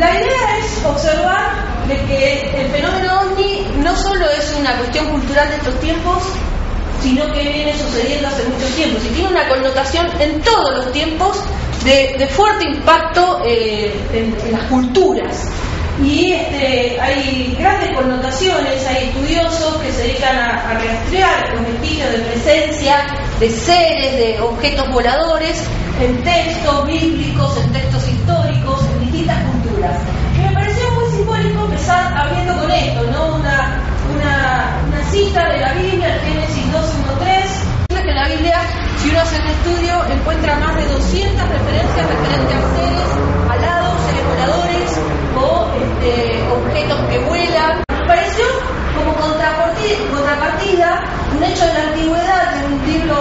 La idea es observar de que el fenómeno ovni no solo es una cuestión cultural de estos tiempos, sino que viene sucediendo hace mucho tiempo, y tiene una connotación en todos los tiempos de fuerte impacto en las culturas. Y hay grandes connotaciones, hay estudiosos que se dedican a rastrear los vestigios de presencia de seres, de objetos voladores, en textos bíblicos, en textos históricos, en distintas culturas. Y me pareció muy simbólico empezar abriendo con esto, ¿no? Una cita de la Biblia, Génesis 12:1-3, que en la Biblia, si uno hace un estudio, encuentra más de 200 referencias referentes a seres alados, seres voladores o objetos que vuelan. Me pareció como contrapartida un hecho de la antigüedad, de un libro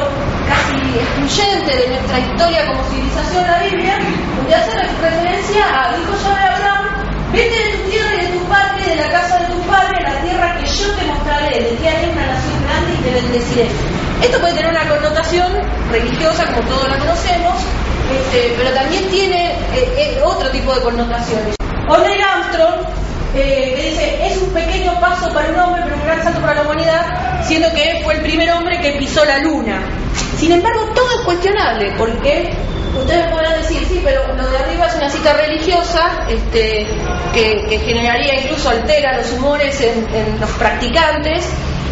casi excluyente de nuestra historia como civilización, la Biblia, donde hace referencia a, dijo Yahvé a Abraham: vete de tu tierra y de tu padre, de la casa de tu padre, la tierra que yo te mostraré, de ti haré una nación grande y te bendeciré. Esto puede tener una connotación religiosa, como todos la conocemos, pero también tiene otro tipo de connotaciones. O Neil Armstrong, que dice: es un pequeño paso para un hombre, pero un gran salto para la humanidad, siendo que fue el primer hombre que pisó la luna. Sin embargo, todo es cuestionable, porque ustedes podrán decir: sí, pero lo de arriba es una cita religiosa, que generaría, incluso altera los humores en los practicantes.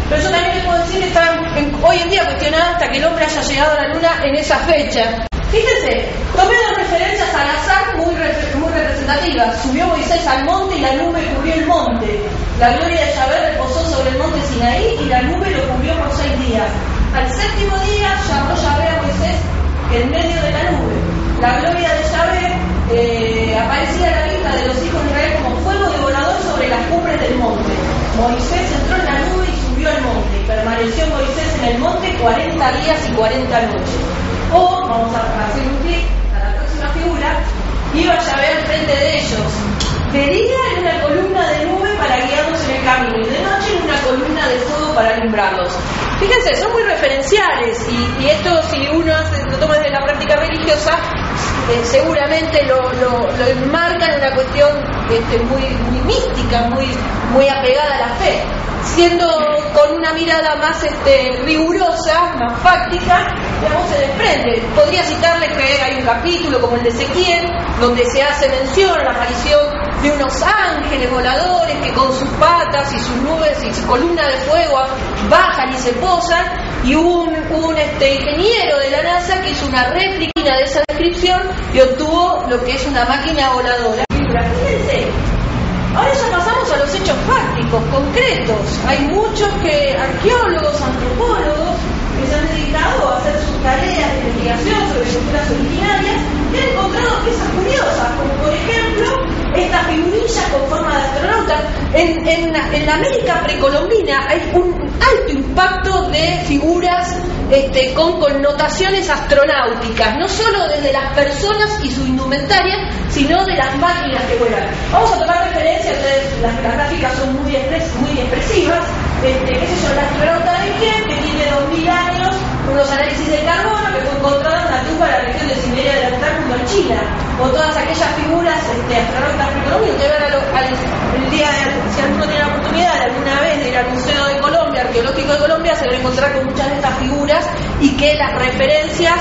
Pero yo también les puedo decir que está hoy en día cuestionada hasta que el hombre haya llegado a la luna en esa fecha. Fíjense, tomé dos referencias al azar muy representativas. Subió Moisés al monte y la nube cubrió el monte. La gloria de Yahvé reposó sobre el monte Sinaí y la nube lo cubrió por 6 días. Al 7º día llamó Yahvé a Moisés en medio de la nube. La gloria de Yahvé aparecía a la vista de los hijos de Israel como fuego devorador sobre las cumbres del monte. Moisés entró en la nube y subió al monte, y permaneció Moisés en el monte 40 días y 40 noches. O, vamos a hacer un clic a la próxima figura, iba Yahvé al frente de ellos. De día en una columna de nube para guiarlos en el camino, y de noche en una columna de fuego para alumbrarlos. Fíjense, son muy referenciales, y esto, si uno lo toma desde la práctica religiosa, seguramente lo enmarca en una cuestión muy mística, muy apegada a la fe. Siendo con una mirada más rigurosa, más fáctica, digamos, se desprende. Podría citarles que hay un capítulo como el de Ezequiel, donde se hace mención a la aparición de unos ángeles voladores que con sus patas y sus nubes y su columna de fuego bajan y se posan, y hubo un ingeniero de la NASA que hizo una réplica de esa descripción y obtuvo lo que es una máquina voladora. Fíjense, ahora ya pasamos a los hechos fácticos, concretos. Hay muchos arqueólogos, antropólogos, que se han dedicado a hacer sus tareas de investigación sobre culturas originarias y han encontrado piezas curiosas, como por ejemplo estas figurillas con forma de astronautas. En la América precolombina hay un alto impacto de figuras con connotaciones astronáuticas, no solo desde las personas y su indumentaria, sino de las máquinas que vuelan. Vamos a tomar referencia, las gráficas son muy expresivas. La astronauta de Kiev, que tiene 2000 años, unos análisis de carbono, que fue encontrada en la tumba de la región de Siberia del Antártico en China, o todas aquellas figuras astronautas precolombinos. Ustedes van el día, si alguno tiene la oportunidad alguna vez de ir al Museo de Colombia, Arqueológico de Colombia, se van a encontrar con muchas de estas figuras, y que las referencias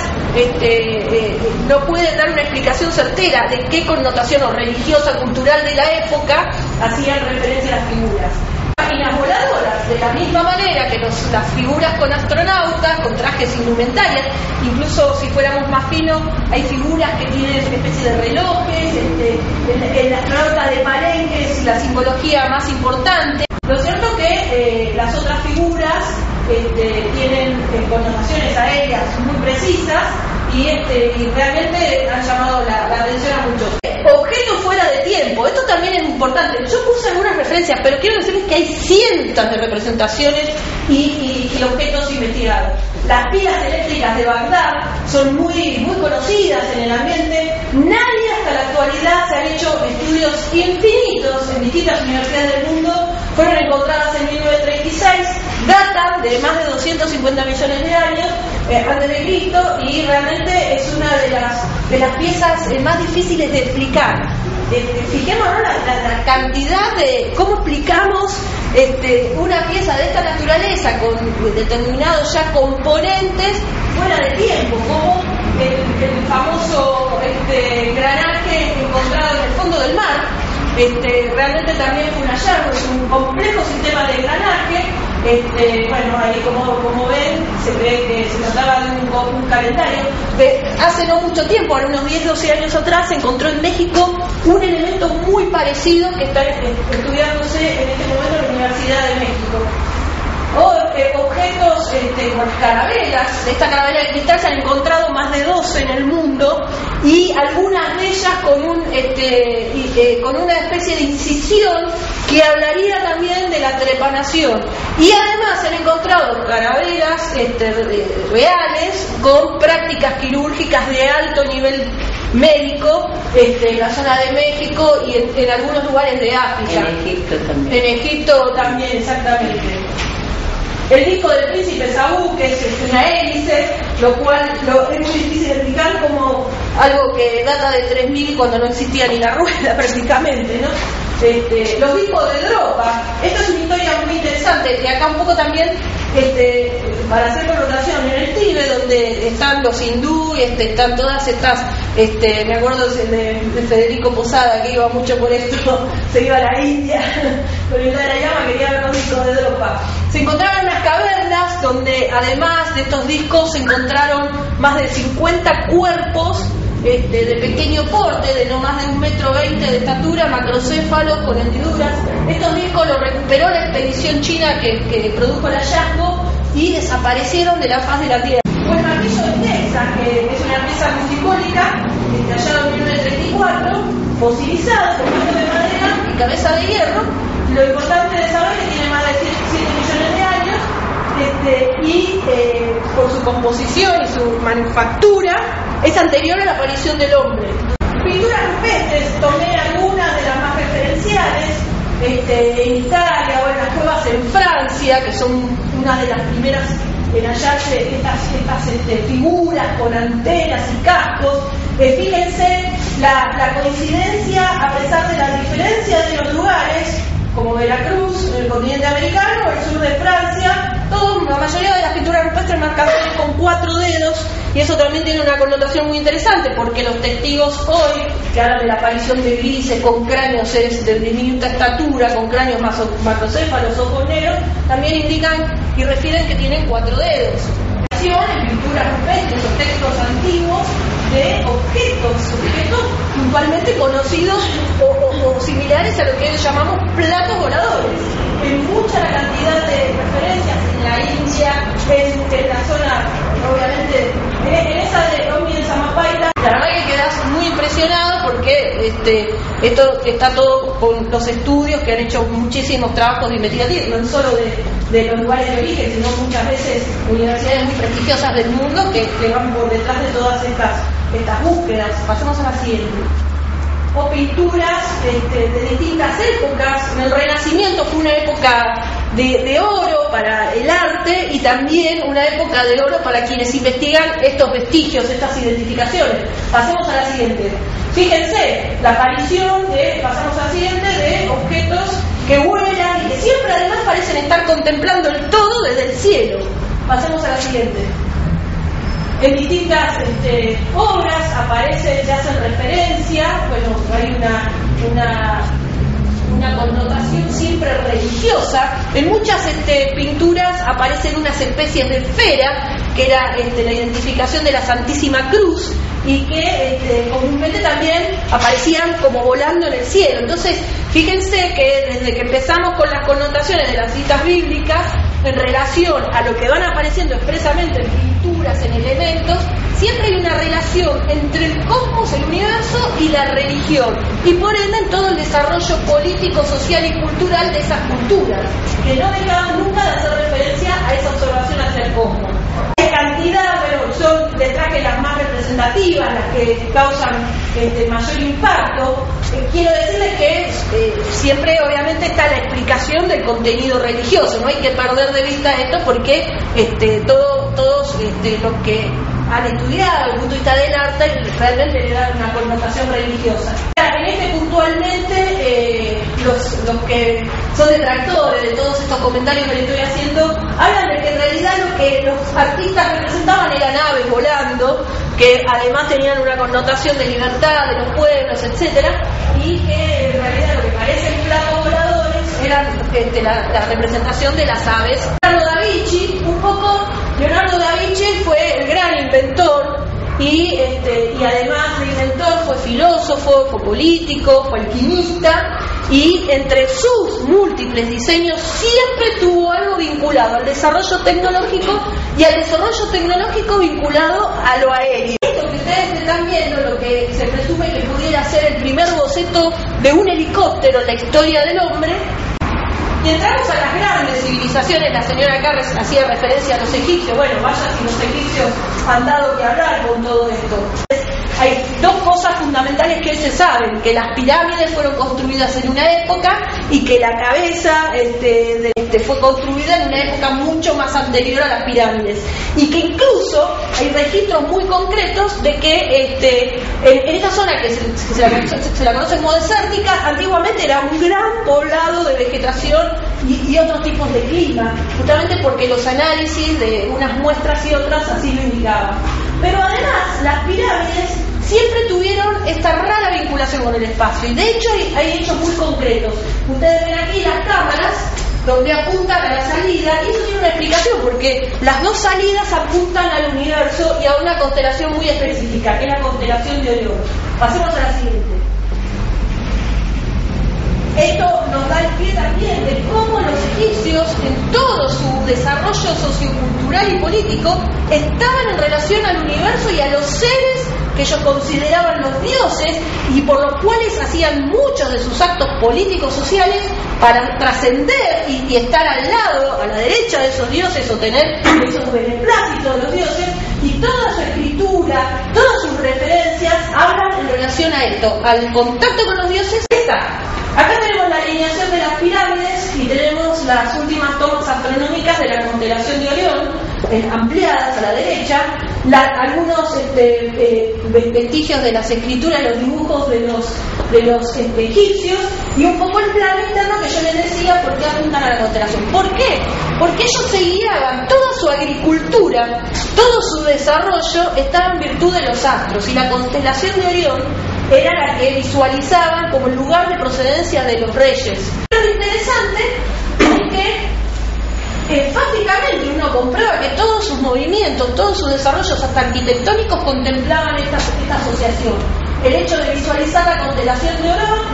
no pueden dar una explicación certera de qué connotación o religiosa, cultural de la época hacían referencia a las figuras. Máquinas voladoras, de la misma manera que las figuras con astronautas, con trajes indumentarias, incluso si fuéramos más finos, hay figuras que tienen una especie de relojes, el astronauta de Palenque es la simbología más importante. Lo cierto que las otras figuras tienen connotaciones aéreas muy precisas y realmente han llamado la atención a muchos. Objetos fuera de tiempo, esto también es importante. Yo puse algunas referencias, pero quiero decirles que hay cientos de representaciones y objetos investigados. Las pilas eléctricas de Bagdad son muy conocidas en el ambiente. Nadie hasta la actualidad se han hecho estudios infinitos en distintas universidades del mundo. Fueron encontradas en 1936, datan de más de 250 millones de años antes de Cristo, y realmente es una de las piezas más difíciles de explicar. fijémonos la cantidad de cómo explicamos una pieza de esta naturaleza con determinados ya componentes fuera de tiempo, como el famoso granaje encontrado en el fondo del mar. Realmente también fue un hallazgo, es un complejo sistema de engranaje. Bueno, ahí como ven, se ve que se trataba de un calendario. Hace no mucho tiempo, ahora unos 10-12 años atrás, se encontró en México un elemento muy parecido que está estudiándose en este momento en la Universidad de México. Objetos con carabelas, de esta carabela de cristal se han encontrado más de 12 en el mundo, y algunas de ellas con una especie de incisión que hablaría también de la trepanación. Y además se han encontrado carabelas reales con prácticas quirúrgicas de alto nivel médico en la zona de México y en algunos lugares de África. En Egipto también. En Egipto también, exactamente. El disco del príncipe Saúl, que es una hélice, lo cual es muy difícil de explicar como algo que data de 3000 cuando no existía ni la rueda prácticamente, ¿no? Los discos de Dropa, esto es una historia muy interesante, y acá un poco también para hacer connotación en el Tíbet, donde están los hindú y están todas estas, me acuerdo de Federico Posada, que iba mucho por esto, se iba a la India con el Dalai Lama, quería ver los discos de Dropa. Se encontraron unas cavernas donde además de estos discos se encontraron más de 50 cuerpos de pequeño porte, de no más de 1,20 metros de estatura, macrocéfalos con hendiduras. Estos discos los recuperó la expedición china que produjo el hallazgo y desaparecieron de la faz de la Tierra. O el martillo de Texas, que es una pieza muy simbólica, hallado en 1934, fosilizado, formato de madera y cabeza de hierro. Lo importante de saber es que tiene más de 7 millones de años, y por su composición y su manufactura es anterior a la aparición del hombre. Pinturas rupestres, tomé algunas de las más referenciales en Italia o en las cuevas en Francia, que son una de las primeras en hallarse estas figuras con antenas y cascos. Fíjense la coincidencia, a pesar de la diferencia de los lugares, como Veracruz, en el continente americano, el sur de Francia, la mayoría de las pinturas rupestres marcan con 4 dedos, y eso también tiene una connotación muy interesante, porque los testigos hoy, que hablan de la aparición de grises con cráneos de diminuta estatura, con cráneos macrocéfalos o con negros, también indican y refieren que tienen 4 dedos. En pinturas rupestres o textos antiguos de objetos puntualmente conocidos o similares a lo que llamamos platos voladores. En mucha cantidad de referencias en la India, en la zona, obviamente, en esa de Omi en Samapaita. La verdad que quedas muy impresionado porque esto está todo con los estudios que han hecho muchísimos trabajos de investigación, no solo de los lugares de origen, sino muchas veces universidades muy prestigiosas del mundo que van por detrás de todas estas búsquedas. Pasamos a la siguiente. O pinturas de distintas épocas. El Renacimiento fue una época de oro para el arte y también una época de oro para quienes investigan estos vestigios, estas identificaciones. Pasemos a la siguiente. Fíjense, la aparición pasamos a la siguiente, de objetos que vuelan y que siempre además parecen estar contemplando el todo desde el cielo. Pasemos a la siguiente. En distintas obras aparecen, se hacen referencia, bueno, hay una connotación siempre religiosa. En muchas pinturas aparecen unas especies de esfera, que era la identificación de la Santísima Cruz, y que comúnmente también aparecían como volando en el cielo. Entonces, fíjense que desde que empezamos con las connotaciones de las citas bíblicas, en relación a lo que van apareciendo expresamente en pinturas, en elementos, siempre hay una relación entre el cosmos, el universo y la religión, y por ende en todo el desarrollo político, social y cultural de esas culturas, que no dejaban nunca de hacer referencia a esa observación hacia el cosmos. Hay cantidad, pero son, les traje las más representativas, las que causan mayor impacto. Quiero decirles que siempre obviamente está la explicación del contenido religioso, no hay que perder de vista esto, porque todos los que han estudiado desde el punto de vista del arte realmente le dan una connotación religiosa. En obviamente puntualmente los que son detractores de todos estos comentarios que le estoy haciendo hablan de que en realidad lo que los artistas representaban eran aves volando, que además tenían una connotación de libertad de los pueblos, etcétera, y que en realidad lo que parecen platos voladores eran la representación de las aves. Leonardo da Vinci fue el gran inventor y además de inventor fue filósofo, fue político, fue alquimista, y entre sus múltiples diseños siempre tuvo algo vinculado al desarrollo tecnológico y al desarrollo tecnológico vinculado a lo aéreo. Esto que ustedes están viendo, lo que se presume que pudiera ser el primer boceto de un helicóptero en la historia del hombre. Y entramos a las grandes civilizaciones. La señora Carres hacía referencia a los egipcios. Bueno, vaya si los egipcios han dado que hablar con todo esto. Hay dos cosas fundamentales que se saben: que las pirámides fueron construidas en una época y que la cabeza fue construida en una época mucho más anterior a las pirámides, y que incluso hay registros muy concretos de que en esta zona que se la conoce como desértica, antiguamente era un gran poblado de vegetación y otros tipos de clima, justamente porque los análisis de unas muestras y otras así lo indicaban. Pero además las pirámides siempre tuvieron esta rara vinculación con el espacio, y de hecho hay hechos muy concretos. Ustedes ven aquí las cámaras donde apuntan a la salida, y eso tiene una explicación, porque las dos salidas apuntan al universo y a una constelación muy específica, que es la constelación de Orión. Pasemos a la siguiente. Esto nos da el pie también de cómo los egipcios, en todo su desarrollo sociocultural y político, estaban en relación al universo y a los seres que ellos consideraban los dioses, y por los cuales hacían muchos de sus actos políticos sociales para trascender y estar al lado, a la derecha de esos dioses, o tener esos beneplácitos de los dioses. Y toda su escritura, todas sus referencias hablan en relación a esto, al contacto con los dioses. Acá tenemos la alineación de las pirámides y tenemos las últimas tomas astronómicas de la constelación de Orión, ampliadas a la derecha, algunos vestigios de las escrituras, los dibujos de los egipcios, y un poco el plano interno que yo les decía, por qué apuntan a la constelación. ¿Por qué? Porque ellos se guiaban, toda su agricultura, todo su desarrollo estaba en virtud de los astros, y la constelación de Orión era la que visualizaban como el lugar de procedencia de los reyes. Lo interesante es que enfáticamente uno comprueba que todos sus movimientos, todos sus desarrollos hasta arquitectónicos contemplaban esta asociación. El hecho de visualizar la constelación de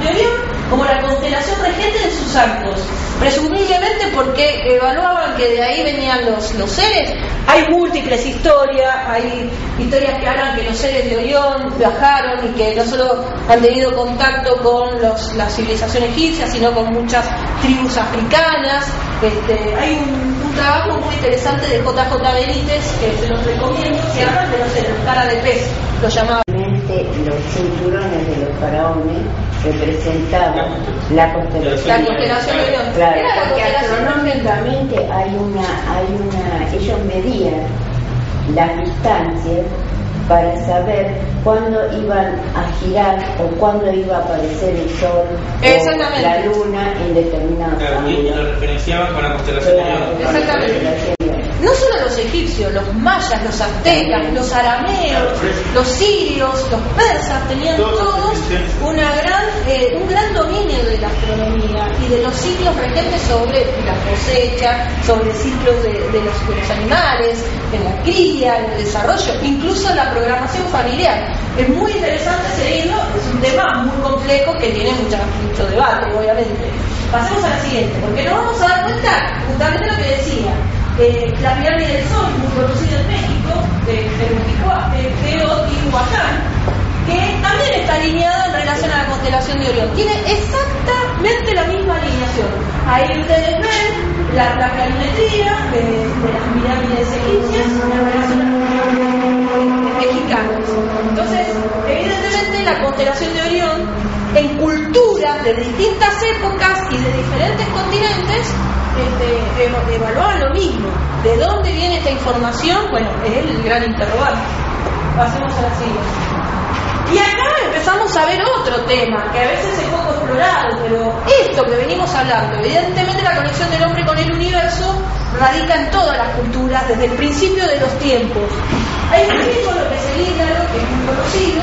Orión como la constelación regente en sus arcos, presumiblemente porque evaluaban que de ahí venían los seres. Hay múltiples historias, hay historias que hablan que los seres de Orión viajaron y que no solo han tenido contacto con la civilización egipcia, sino con muchas tribus africanas. Hay un trabajo muy interesante de J.J. Benítez, que se los recomiendo, que hablan de los cara de pez, lo llamaban. Los cinturones de los faraones representaban la constelación de Orión. Claro, porque astronómicamente ellos medían las distancias para saber cuándo iban a girar o cuándo iba a aparecer el sol o la luna en determinados ángulos. Y lo referenciaban con la constelación de Orión. Exactamente. No solo los egipcios, los mayas, los aztecas, los arameos, los sirios, los persas, tenían todos un gran dominio de la astronomía y de los ciclos regentes sobre la cosecha, sobre ciclos de los animales, en la cría, en el desarrollo, incluso en la programación familiar. Es muy interesante seguirlo, es un tema muy complejo que tiene mucho debate, obviamente. Pasemos a la siguiente, porque nos vamos a dar cuenta justamente lo que decía. La pirámide del Sol, muy conocida en México, de Teotihuacán, que también está alineada en relación a la constelación de Orión. Tiene exactamente la misma alineación. Ahí ustedes ven la planimetría de las pirámides egipcias en relación a los mexicanos. Entonces, evidentemente la constelación de Orión, en culturas de distintas épocas y de diferentes continentes, evaluaban lo mismo. ¿De dónde viene esta información? Bueno, es el gran interrogante. Pasemos a la siguiente. Y acá empezamos empezamos a ver otro tema, que a veces es poco explorado, pero esto que venimos hablando, evidentemente la conexión del hombre con el universo radica en todas las culturas, desde el principio de los tiempos. Hay un libro que se linda, que es muy conocido,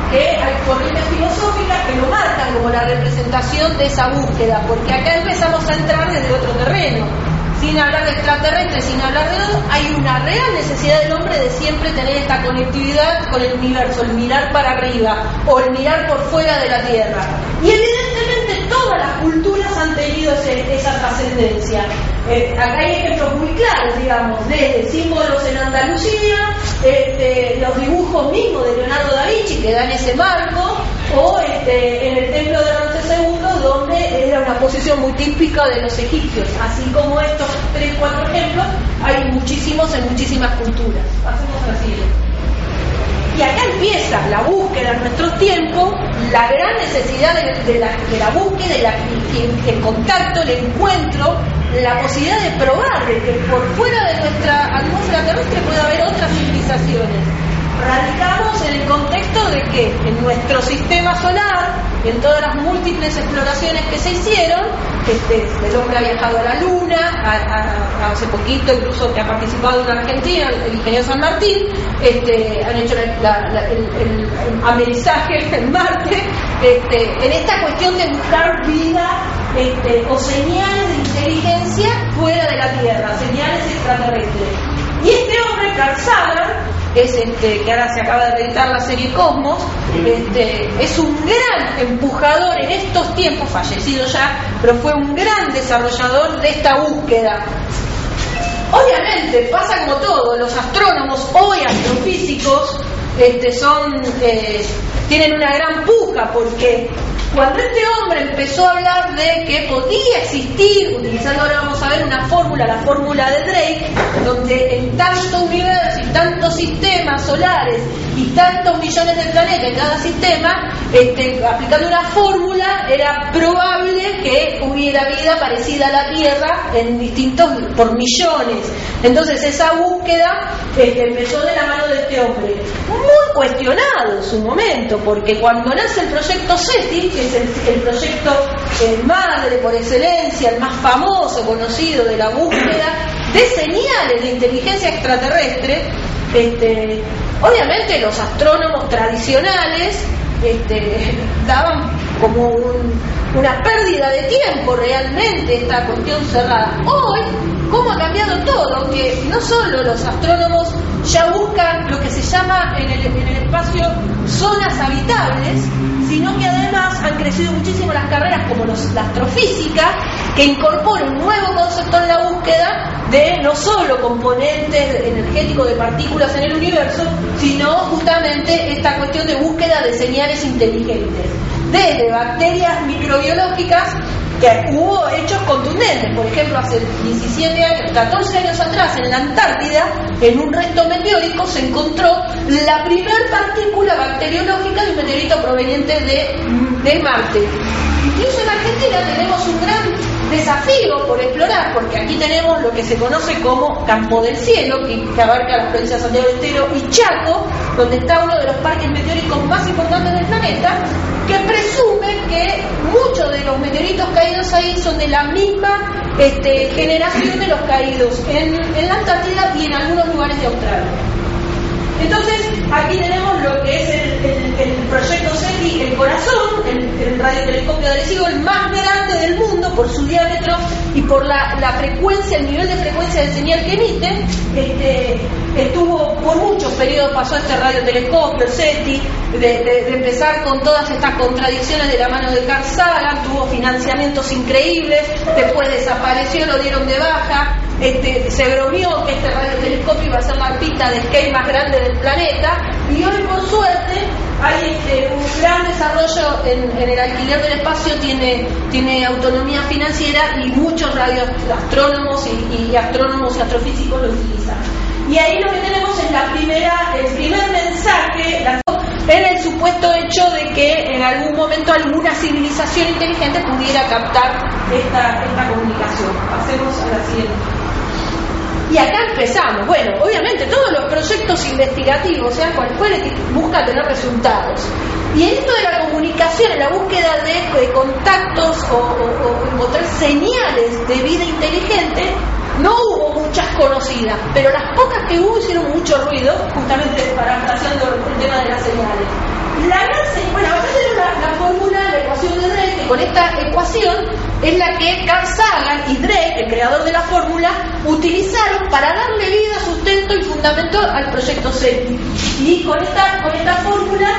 que hay corrientes filosóficas que lo marcan como la representación de esa búsqueda, porque acá empezamos a entrar desde otro terreno. Sin hablar de extraterrestres, sin hablar de todo, hay una real necesidad del hombre de siempre tener esta conectividad con el universo, el mirar para arriba o el mirar por fuera de la Tierra. Y evidentemente todas las culturas han tenido esa trascendencia. Acá hay ejemplos muy claros, digamos, desde símbolos en Andalucía, los dibujos mismos de Leonardo da Vinci que dan ese marco, o en el templo de Ramsés II, donde era una posición muy típica de los egipcios. Así como estos 3-4 ejemplos, hay muchísimos en muchísimas culturas. Pasemos a la siguiente. Y acá empieza la búsqueda en nuestros tiempos, la gran necesidad de la búsqueda, el contacto, el encuentro, la posibilidad de probar de que por fuera de nuestra atmósfera terrestre puede haber otras civilizaciones. Radicamos en el contexto de que en nuestro sistema solar, en todas las múltiples exploraciones que se hicieron, el hombre ha viajado a la Luna, hace poquito incluso que ha participado en Argentina, el ingeniero San Martín, han hecho el amerizaje en Marte, en esta cuestión de buscar vida o señales de inteligencia fuera de la Tierra, señales extraterrestres. Y este hombre, Carl Sagan, que ahora se acaba de editar la serie Cosmos, es un gran empujador en estos tiempos, fallecido ya, pero fue un gran desarrollador de esta búsqueda. Obviamente, pasa como todo, los astrónomos hoy astrofísicos tienen una gran puja, porque cuando este hombre empezó a hablar de que podía existir, utilizando ahora vamos a ver una fórmula, la fórmula de Drake, donde en tanto universo y tantos sistemas solares y tantos millones de planetas en cada sistema, aplicando una fórmula, era probable que hubiera vida parecida a la Tierra en distintos, por millones. Entonces esa búsqueda empezó de la mano de este hombre, muy cuestionado en su momento, porque cuando nace el proyecto SETI, que es el proyecto madre por excelencia, el más famoso, conocido de la búsqueda de señales de inteligencia extraterrestre, obviamente los astrónomos tradicionales daban como una pérdida de tiempo realmente esta cuestión cerrada. Hoy, ¿cómo ha cambiado todo? Que no solo los astrónomos ya buscan lo que se llama en el espacio zonas habitables, sino que además han crecido muchísimo las carreras como la astrofísica, que incorpora un nuevo concepto en la búsqueda de no solo componentes energéticos de partículas en el universo, sino justamente esta cuestión de búsqueda de señales inteligentes, desde bacterias microbiológicas, que hubo hechos contundentes. Por ejemplo, hace 17 años, 14 años atrás, en la Antártida, en un resto meteórico se encontró la primer partícula bacteriológica de un meteorito proveniente de Marte. Incluso en Argentina tenemos un gran desafío por explorar, porque aquí tenemos lo que se conoce como Campo del Cielo, que abarca las provincias de Santiago del Estero y Chaco, donde está uno de los parques meteóricos más importantes del planeta, que presume que muchos de los meteoritos caídos ahí son de la misma generación de los caídos en la Antártida y en algunos lugares de Australia. Entonces, aquí tenemos lo que es el proyecto SETI, el corazón, el radiotelescopio de Arecibo, el más grande del mundo por su diámetro y por la frecuencia, el nivel de frecuencia de señal que emite. Estuvo por muchos periodos, pasó este radiotelescopio, el SETI, de empezar con todas estas contradicciones de la mano de Carl Sagan, tuvo financiamientos increíbles, después desapareció, lo dieron de baja. Se bromeó que este radiotelescopio iba a ser la pista de skate más grande del planeta, y hoy por suerte hay un gran desarrollo en el alquiler del espacio, tiene autonomía financiera y muchos radioastrónomos y astrónomos y astrofísicos lo utilizan. Y ahí lo que tenemos es el primer mensaje en el supuesto hecho de que en algún momento alguna civilización inteligente pudiera captar esta comunicación. Pasemos a la siguiente. Y acá empezamos. Bueno, obviamente todos los proyectos investigativos, sean cual fuere, buscan tener resultados. Y en esto de la comunicación, en la búsqueda de contactos o encontrar señales de vida inteligente, no hubo muchas conocidas, pero las pocas que hubo hicieron mucho ruido, justamente parafraseando el tema de las señales. La gran señal, acá tenemos la fórmula, la ecuación de Drake, que con esta ecuación es la que Carl Sagan y Drake, el creador de la fórmula, utilizaron para darle vida, sustento y fundamento al proyecto SETI. Y con esta fórmula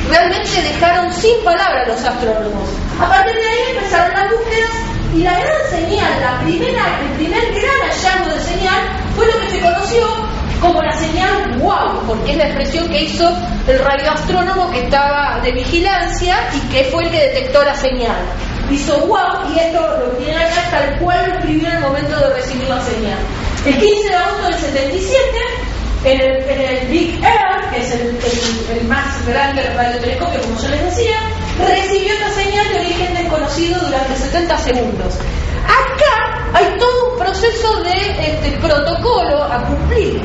realmente dejaron sin palabras a los astrónomos. A partir de ahí empezaron las búsquedas y la gran señal, el primer gran hallazgo de señal fue lo que se conoció como la señal WOW, porque es la expresión que hizo el radioastrónomo que estaba de vigilancia y que fue el que detectó la señal. Hizo WOW y esto lo que tiene acá tal cual lo escribió en el momento de recibir la señal. El 15 de agosto del 77, en el Big Air, que es el más grande radiotelescopio, como yo les decía, recibió esta señal de origen desconocido durante 70 segundos. Acá hay todo un proceso de protocolo a cumplir.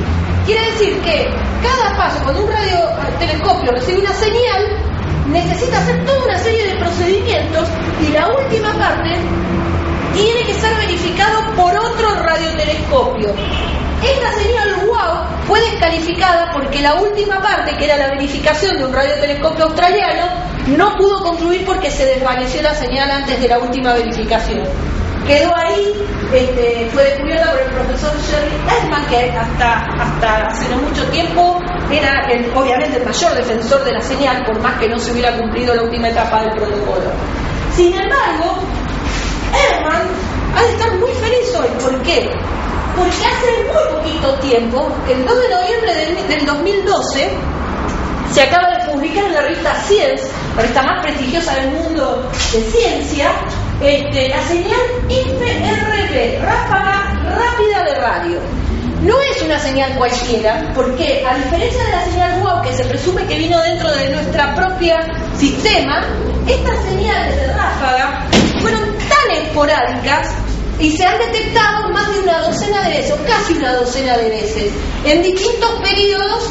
Quiere decir que cada paso, cuando un radiotelescopio recibe una señal, necesita hacer toda una serie de procedimientos y la última parte tiene que ser verificado por otro radiotelescopio. Esta señal WOW fue descalificada porque la última parte, que era la verificación de un radiotelescopio australiano, no pudo concluir porque se desvaneció la señal antes de la última verificación. Quedó ahí, fue descubierta por el profesor Jerry Edman, que hasta hace no mucho tiempo era obviamente el mayor defensor de la señal, por más que no se hubiera cumplido la última etapa del protocolo. Sin embargo, Edman ha de estar muy feliz hoy. ¿Por qué? Porque hace muy poquito tiempo, el 2 de noviembre del 2012, se acaba de publicar en la revista Science, la revista más prestigiosa del mundo de ciencia, la señal IFRB, ráfaga rápida de radio. No es una señal cualquiera, porque a diferencia de la señal WOW, que se presume que vino dentro de nuestra propia sistema, estas señales de ráfaga fueron tan esporádicas y se han detectado más de una docena de veces, o casi una docena de veces. En distintos periodos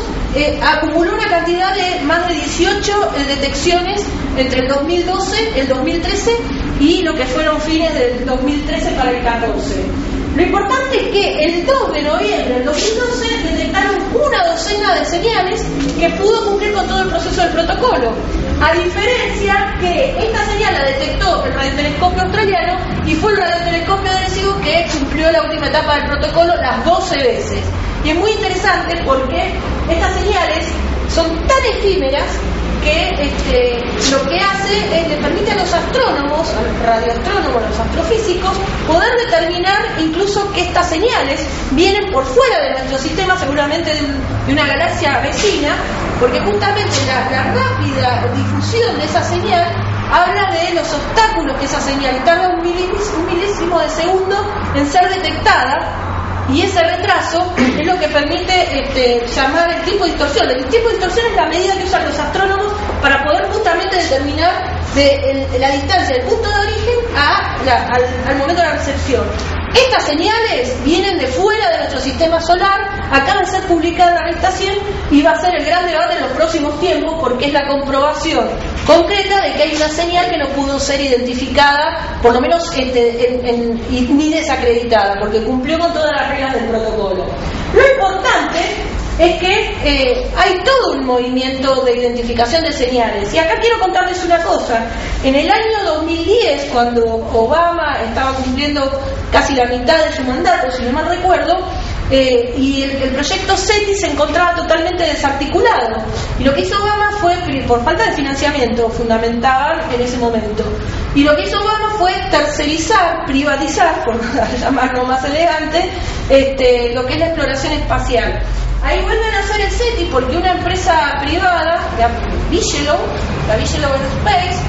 acumuló una cantidad de más de 18 detecciones entre el 2012, el 2013 y lo que fueron fines del 2013 para el 14. Lo importante es que el 2 de noviembre del 2012 detectaron una docena de señales que pudo cumplir con todo el proceso del protocolo. A diferencia que esta señal la detectó el radiotelescopio australiano y fue el radiotelescopio de Arecibo que cumplió la última etapa del protocolo las 12 veces. Y es muy interesante porque estas señales son tan efímeras que lo que hace es le permite a los astrónomos, a los radioastrónomos, a los astrofísicos, poder determinar incluso que estas señales vienen por fuera de nuestro sistema, seguramente de una galaxia vecina, porque justamente la rápida difusión de esa señal habla de los obstáculos que esa señal tarda un milésimo de segundo en ser detectada. Y ese retraso es lo que permite llamar el tiempo de distorsión. El tiempo de distorsión es la medida que usan los astrónomos para poder justamente determinar la distancia del punto de origen al momento de la recepción. Estas señales vienen de fuera de nuestro sistema solar, acaba de ser publicada en la revista Science y va a ser el gran debate en los próximos tiempos porque es la comprobación concreta de que hay una señal que no pudo ser identificada, por lo menos ni desacreditada, porque cumplió con todas las reglas del protocolo. Lo importante es que hay todo un movimiento de identificación de señales. Y acá quiero contarles una cosa. En el año 2010, cuando Obama estaba cumpliendo casi la mitad de su mandato, si no mal recuerdo, y el proyecto SETI se encontraba totalmente desarticulado. Y lo que hizo Obama fue, por falta de financiamiento fundamental en ese momento, y lo que hizo Obama fue tercerizar, privatizar, por llamarlo más elegante, lo que es la exploración espacial. Ahí vuelven a hacer el SETI porque una empresa privada, la Bigelow Aerospace,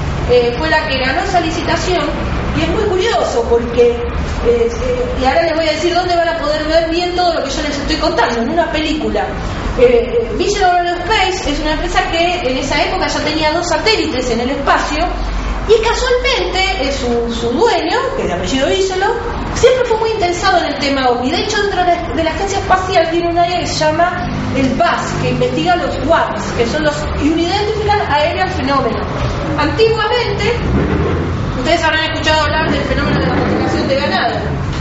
fue la que ganó esa licitación. Y es muy curioso porque, y ahora les voy a decir dónde van a poder ver bien todo lo que yo les estoy contando, en una película. Bigelow Aerospace es una empresa que en esa época ya tenía 2 satélites en el espacio y casualmente su dueño, que es de apellido Bigelow, siempre fue muy interesado en el tema OVNI. De hecho, dentro de la agencia espacial tiene un área que se llama el BAS, que investiga los UAPs, que son los Unidentified Aerial Phenomena. Antiguamente, ustedes habrán escuchado hablar del fenómeno de la multiplicación de ganado.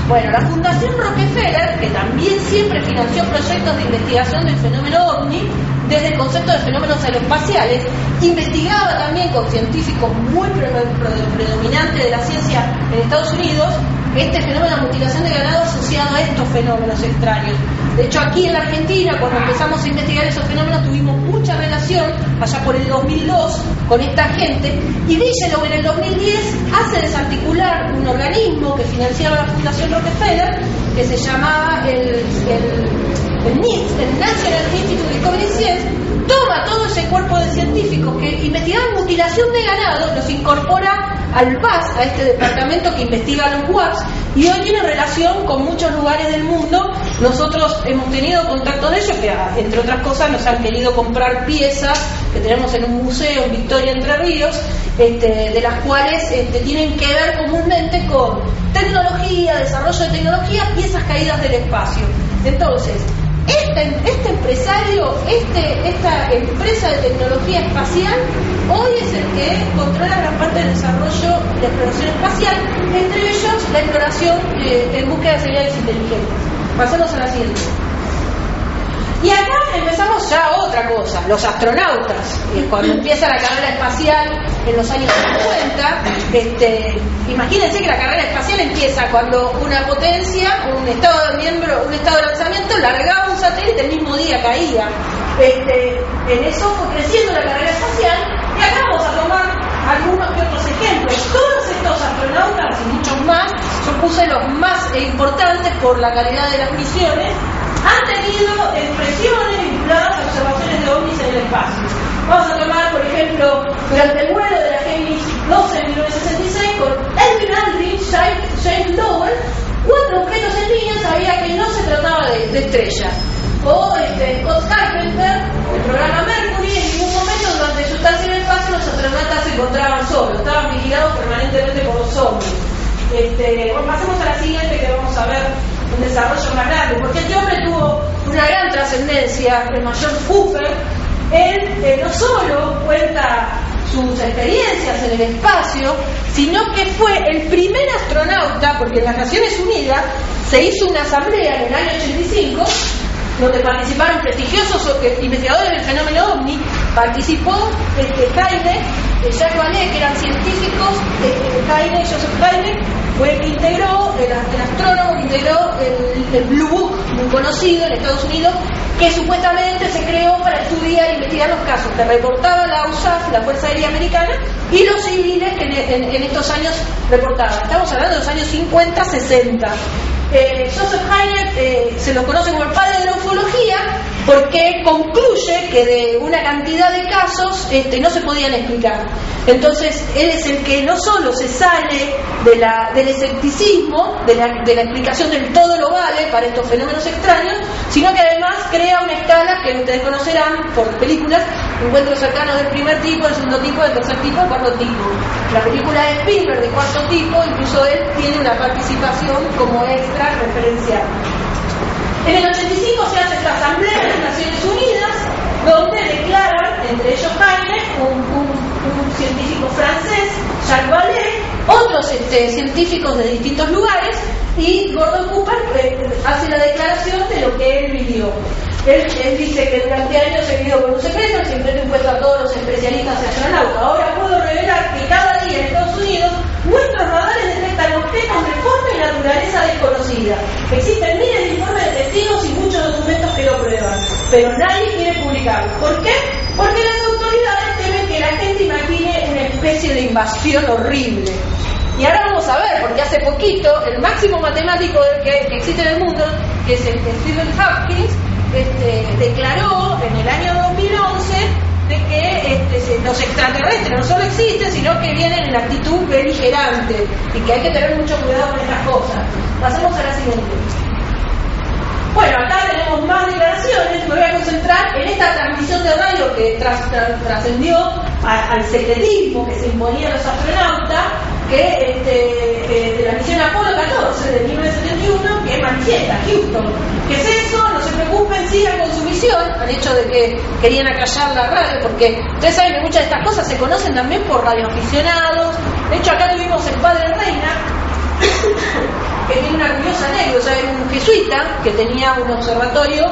Bueno, la Fundación Rockefeller, que también siempre financió proyectos de investigación del fenómeno OVNI, desde el concepto de fenómenos aeroespaciales, investigaba también con científicos muy predominantes de la ciencia en Estados Unidos este fenómeno de mutilación de ganado asociado a estos fenómenos extraños. De hecho, aquí en la Argentina, cuando empezamos a investigar esos fenómenos, tuvimos mucha relación, allá por el 2002, con esta gente, y Bigelow en el 2010 hace desarticular un organismo que financiaba la Fundación Rockefeller, que se llamaba el NIST, el National Institute of Discovery Science, toma todo ese cuerpo de científicos que investigaban mutilación de ganado, los incorpora al BAS, a este departamento que investiga los WAPs, y hoy tiene relación con muchos lugares del mundo. Nosotros hemos tenido contacto de ellos, que entre otras cosas nos han querido comprar piezas que tenemos en un museo en Victoria, Entre Ríos, de las cuales tienen que ver comúnmente con tecnología, desarrollo de tecnología, piezas caídas del espacio. Entonces, este empresario, esta empresa de tecnología espacial, hoy es el que controla gran parte del desarrollo de exploración espacial, entre ellos la exploración en búsqueda de señales inteligentes. Pasemos a la siguiente. Y acá empezamos ya otra cosa, los astronautas. Cuando empieza la carrera espacial en los años 50, imagínense que la carrera espacial empieza cuando una potencia, un estado de lanzamiento, largaba un satélite el mismo día caía. En eso fue creciendo la carrera espacial, y acá vamos a tomar algunos que otros ejemplos. Todos estos astronautas y muchos más, yo puse los más importantes por la calidad de las misiones, han tenido expresiones vinculadas a observaciones de ovnis en el espacio. Vamos a tomar, por ejemplo, durante el vuelo de la Gemini 12 en 1966 con Edwin Aldrin, James Lowell, 4 objetos en línea, sabía que no se trataba de estrellas. O Scott Carpenter, el programa Mercury, en ningún momento durante su estancia en el espacio los astronautas se encontraban solos, estaban vigilados permanentemente por los ovnis. Bueno, pasemos a la siguiente, que vamos a ver un desarrollo más grande, porque este hombre tuvo una gran trascendencia. El mayor Cooper, él no solo cuenta sus experiencias en el espacio, sino que fue el primer astronauta, porque en las Naciones Unidas se hizo una asamblea en el año 85, donde participaron prestigiosos investigadores del fenómeno OVNI. Participó Jaime, Jacques Vallée, que eran científicos, Joseph Jaime fue el que integró, el astrónomo que integró el Blue Book, muy conocido en Estados Unidos, que supuestamente se creó para estudiar e investigar los casos que reportaba la USAF, la Fuerza Aérea Americana, y los civiles que en estos años reportaban. Estamos hablando de los años 50-60. Joseph Hynek se lo conoce como el padre de la ufología, porque concluye que de una cantidad de casos no se podían explicar. Entonces él es el que no solo se sale del escepticismo, de la explicación del todo lo vale para estos fenómenos extraños, sino que además crea una escala que ustedes conocerán por películas: encuentros cercanos del primer tipo, del segundo tipo, del tercer tipo, del cuarto tipo. La película de Spielberg, de cuarto tipo, incluso él tiene una participación como extra referencial. En el 85 se hace esta asamblea de las Naciones Unidas, donde declaran, entre ellos Hynek, un científico francés, Jacques Vallée, otros científicos de distintos lugares, y Gordon Cooper hace la declaración de lo que él vivió. Él dice que durante años he vivido con un secreto, el secreto impuesto a todos los especialistas en astronautas. Ahora puedo revelar que cada día en Estados Unidos nuestros radares detectan objetos de forma y naturaleza desconocida. Existen miles de informes de testigos y muchos documentos que lo prueban, pero nadie quiere publicarlos. ¿Por qué? Porque las autoridades temen que la gente imagine una especie de invasión horrible. Y ahora vamos a ver, porque hace poquito el máximo matemático que existe en el mundo, que es el Stephen Hawking, declaró en el año 2011 de que los extraterrestres no solo existen, sino que vienen en actitud beligerante y que hay que tener mucho cuidado con estas cosas. Pasemos a la siguiente. Bueno, acá tenemos más declaraciones. Me voy a concentrar en esta transmisión de radio que trascendió al secretismo que se imponía a los astronautas, que de la misión Apolo 14 de 1971, que manifiesta Houston, ¿qué es eso? No se preocupen, sigan con su misión, al hecho de que querían acallar la radio, porque ustedes saben que muchas de estas cosas se conocen también por radioaficionados. De hecho, acá tuvimos el padre Reina, que tiene una curiosa anécdota. Era un jesuita que tenía un observatorio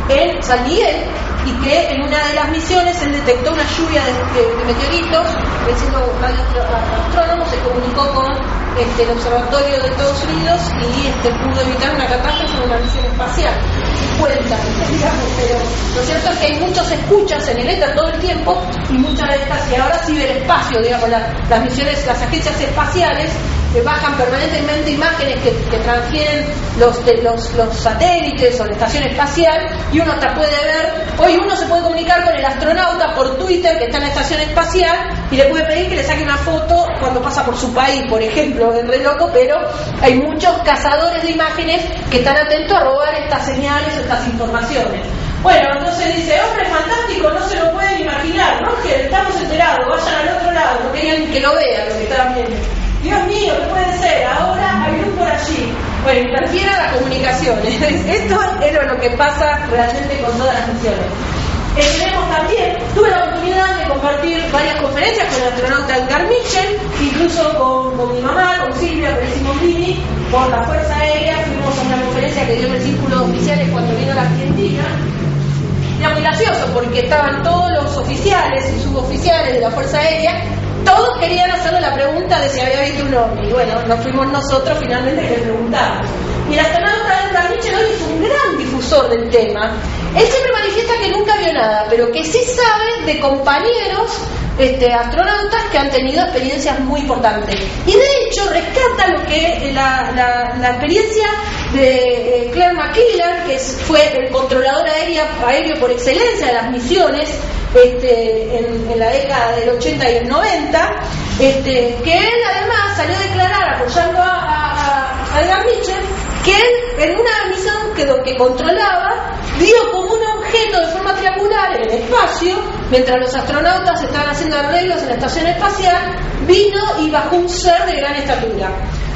en San Miguel, y que en una de las misiones él detectó una lluvia de meteoritos. Él, siendo astrónomo, se comunicó con el observatorio de Estados Unidos y pudo evitar una catástrofe en una misión espacial. Cuentan, digamos, pero lo cierto es que hay muchos escuchas en el éter todo el tiempo, y muchas de estas, y ahora ciberespacio, digamos, las misiones, las agencias espaciales bajan permanentemente imágenes que transfieren los satélites o la estación espacial, y uno hasta puede ver. Hoy uno se puede comunicar con el astronauta por Twitter que está en la estación espacial y le puede pedir que le saque una foto cuando pasa por su país, por ejemplo. Es re loco, pero hay muchos cazadores de imágenes que están atentos a robar estas señales o estas informaciones. Bueno, entonces dice, hombre fantástico, no se lo pueden imaginar, ¿no? Que estamos enterados, vayan al otro lado, no querían que lo vean lo que estaban viendo. Dios mío, ¿qué puede ser? Ahora hay luz por allí. Bueno, interfiere las comunicaciones. Esto es lo que pasa realmente con todas las misiones. Tenemos también, tuve la oportunidad de compartir varias conferencias con el astronauta Edgar Mitchell, incluso con mi mamá, con Silvia Peresi-Mondini, por la Fuerza Aérea. Fuimos a una conferencia que dio en el Círculo de Oficiales cuando vino a la Argentina. Era muy gracioso porque estaban todos los oficiales y suboficiales de la Fuerza Aérea. Todos querían hacerle la pregunta de si había visto un ovni. Bueno, nos fuimos nosotros finalmente que le preguntamos. Y el astronauta Edgar Mitchell hoy es un gran difusor del tema. Él siempre manifiesta que nunca vio nada, pero que sí sabe de compañeros astronautas que han tenido experiencias muy importantes. Y de hecho rescata lo que la experiencia de Claire McKillen, que fue el controlador aéreo por excelencia de las misiones en la década del 80 y el 90, que él además salió a declarar apoyando a Edgar Mitchell que él en una misión que controlaba vio como un objeto de forma triangular en el espacio, mientras los astronautas estaban haciendo arreglos en la estación espacial, vino y bajó un ser de gran estatura.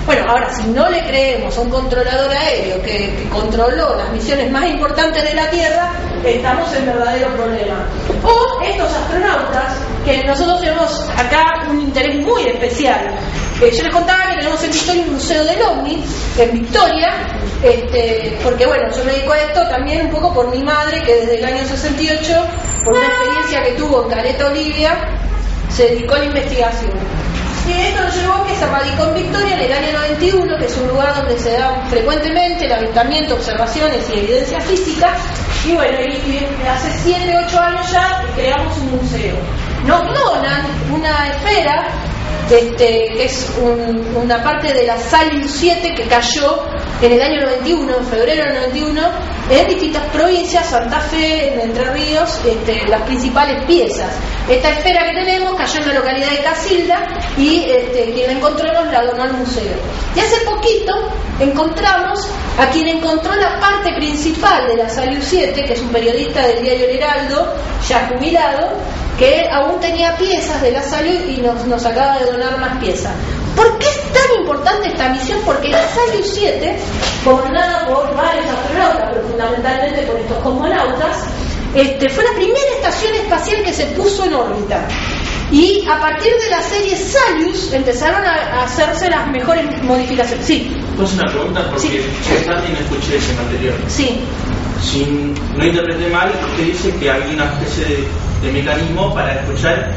Bueno, ahora si no le creemos a un controlador aéreo que controló las misiones más importantes de la Tierra, estamos en verdadero problema. O estos astronautas, que nosotros tenemos acá un interés muy especial. Yo les contaba que tenemos en Victoria un museo del OVNI, en Victoria, porque bueno, yo me dedico a esto también un poco por mi madre, que desde el año 68, por una experiencia que tuvo en Caleta, Olivia, se dedicó a la investigación. Y esto nos llevó a que se radicó en Victoria en el año 91, que es un lugar donde se da frecuentemente el avistamiento, observaciones y evidencia física. Y bueno, y hace 7, 8 años ya creamos un museo. Nos donan una esfera, que es una parte de la Salyut 7 que cayó en el año 91, en febrero del 91, en distintas provincias, Santa Fe, en Entre Ríos, las principales piezas. Esta esfera que tenemos cayó en la localidad de Casilda y quien la encontró nos la donó al museo. Y hace poquito encontramos a quien encontró la parte principal de la Salyut 7, que es un periodista del diario El Heraldo, ya jubilado, que aún tenía piezas de la Salyut y nos acaba de donar más piezas. ¿Por qué es tan importante esta misión? Porque la Salyut 7, comandada por varios astronautas, pero fundamentalmente por estos cosmonautas, fue la primera estación espacial que se puso en órbita. Y a partir de la serie Salyut empezaron a hacerse las mejores modificaciones. Sí. Entonces una pregunta, porque yo también escuché ese material. Sí. Si no interpreté mal, usted dice que hay una especie de mecanismo para escuchar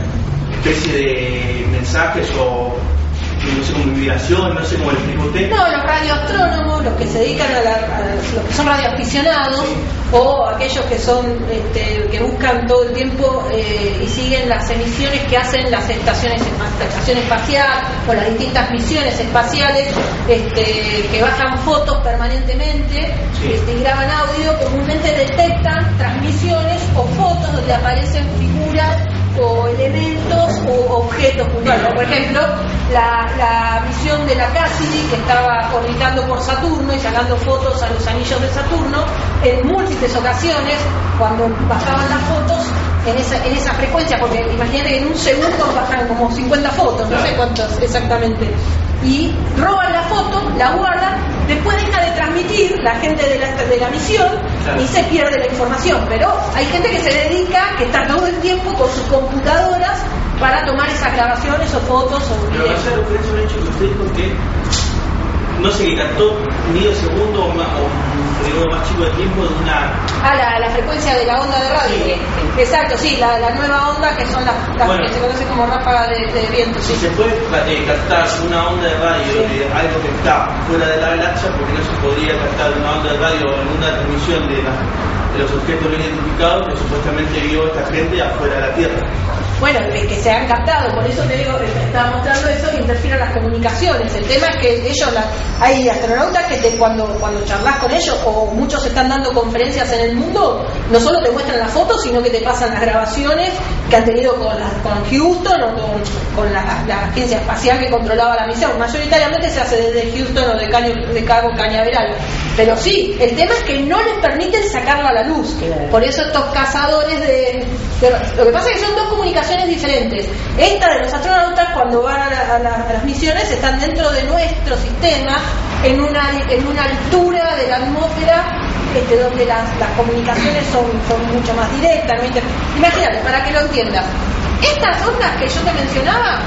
especie de mensajes o no sé, como vibración, no sé cómo le explico a usted. No, los radioastrónomos, los que se dedican los que son radioaficionados, sí, o aquellos que son que buscan todo el tiempo y siguen las emisiones que hacen la estación espacial o las distintas misiones espaciales, que bajan fotos permanentemente, sí, y graban audio, comúnmente detectan transmisiones o fotos donde aparecen figuras o elementos o objetos puntuales. Por ejemplo, la misión de la Cassidy, que estaba orbitando por Saturno y sacando fotos a los anillos de Saturno, en múltiples ocasiones, cuando bajaban las fotos, en esa frecuencia, porque imagínate que en un segundo bajan como 50 fotos, no sé cuántas exactamente, y roban la foto, la guardan, después deja de transmitir la gente de la misión y se pierde la información. Pero hay gente que se dedica, que está todo el tiempo con sus computadoras para tomar esas grabaciones o fotos o videos. Pero hacer referencia a un hecho que usted dijo que no sé, que captó medio segundo o un periodo más chico de tiempo de una... la frecuencia de la onda de radio. Sí. Exacto, sí, la nueva onda que son las bueno, que se conocen como ráfagas de viento. Si se puede captar una onda de radio de algo que está fuera de la galaxia, porque no se podría captar una onda de radio en una transmisión de los objetos no identificados que supuestamente vio esta gente afuera de la Tierra. Bueno, que se han captado, por eso te digo, estaba mostrando eso, que interfieren las comunicaciones. El tema es que ellos, hay astronautas que cuando charlas con ellos, o muchos están dando conferencias en el mundo, no solo te muestran las fotos, sino que te pasan las grabaciones que han tenido con Houston o con la agencia espacial que controlaba la misión. Mayoritariamente se hace desde Houston o de Cabo Cañaveral. Pero sí, el tema es que no les permiten sacarlo a la luz. Por eso estos cazadores lo que pasa es que son dos comunicaciones diferentes. Esta de los astronautas, cuando van a las misiones, están dentro de nuestro sistema, en una altura de la atmósfera, donde las comunicaciones son mucho más directas. Imagínate, para que lo entiendas, estas ondas que yo te mencionaba,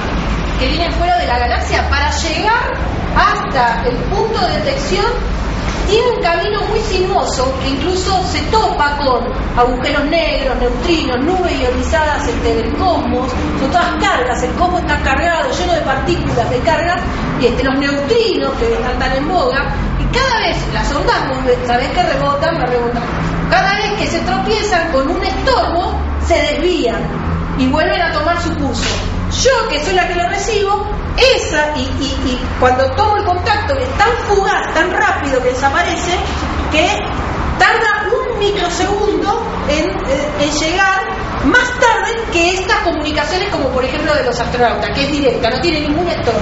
que vienen fuera de la galaxia, para llegar hasta el punto de detección, tiene un camino muy sinuoso que incluso se topa con agujeros negros, neutrinos, nubes ionizadas del cosmos. Son todas cargas, el cosmos está cargado, lleno de partículas de carga, y los neutrinos que están tan en boga, y cada vez las ondas, sabés que rebotan, cada vez que se tropiezan con un estorbo, se desvían y vuelven a tomar su curso. Yo, que soy la que lo recibo, y cuando tomo el contacto, que es tan fugaz, tan rápido que desaparece, que tarda un microsegundo en llegar, más tarde que estas comunicaciones, como por ejemplo de los astronautas, que es directa, no tiene ningún estorbo.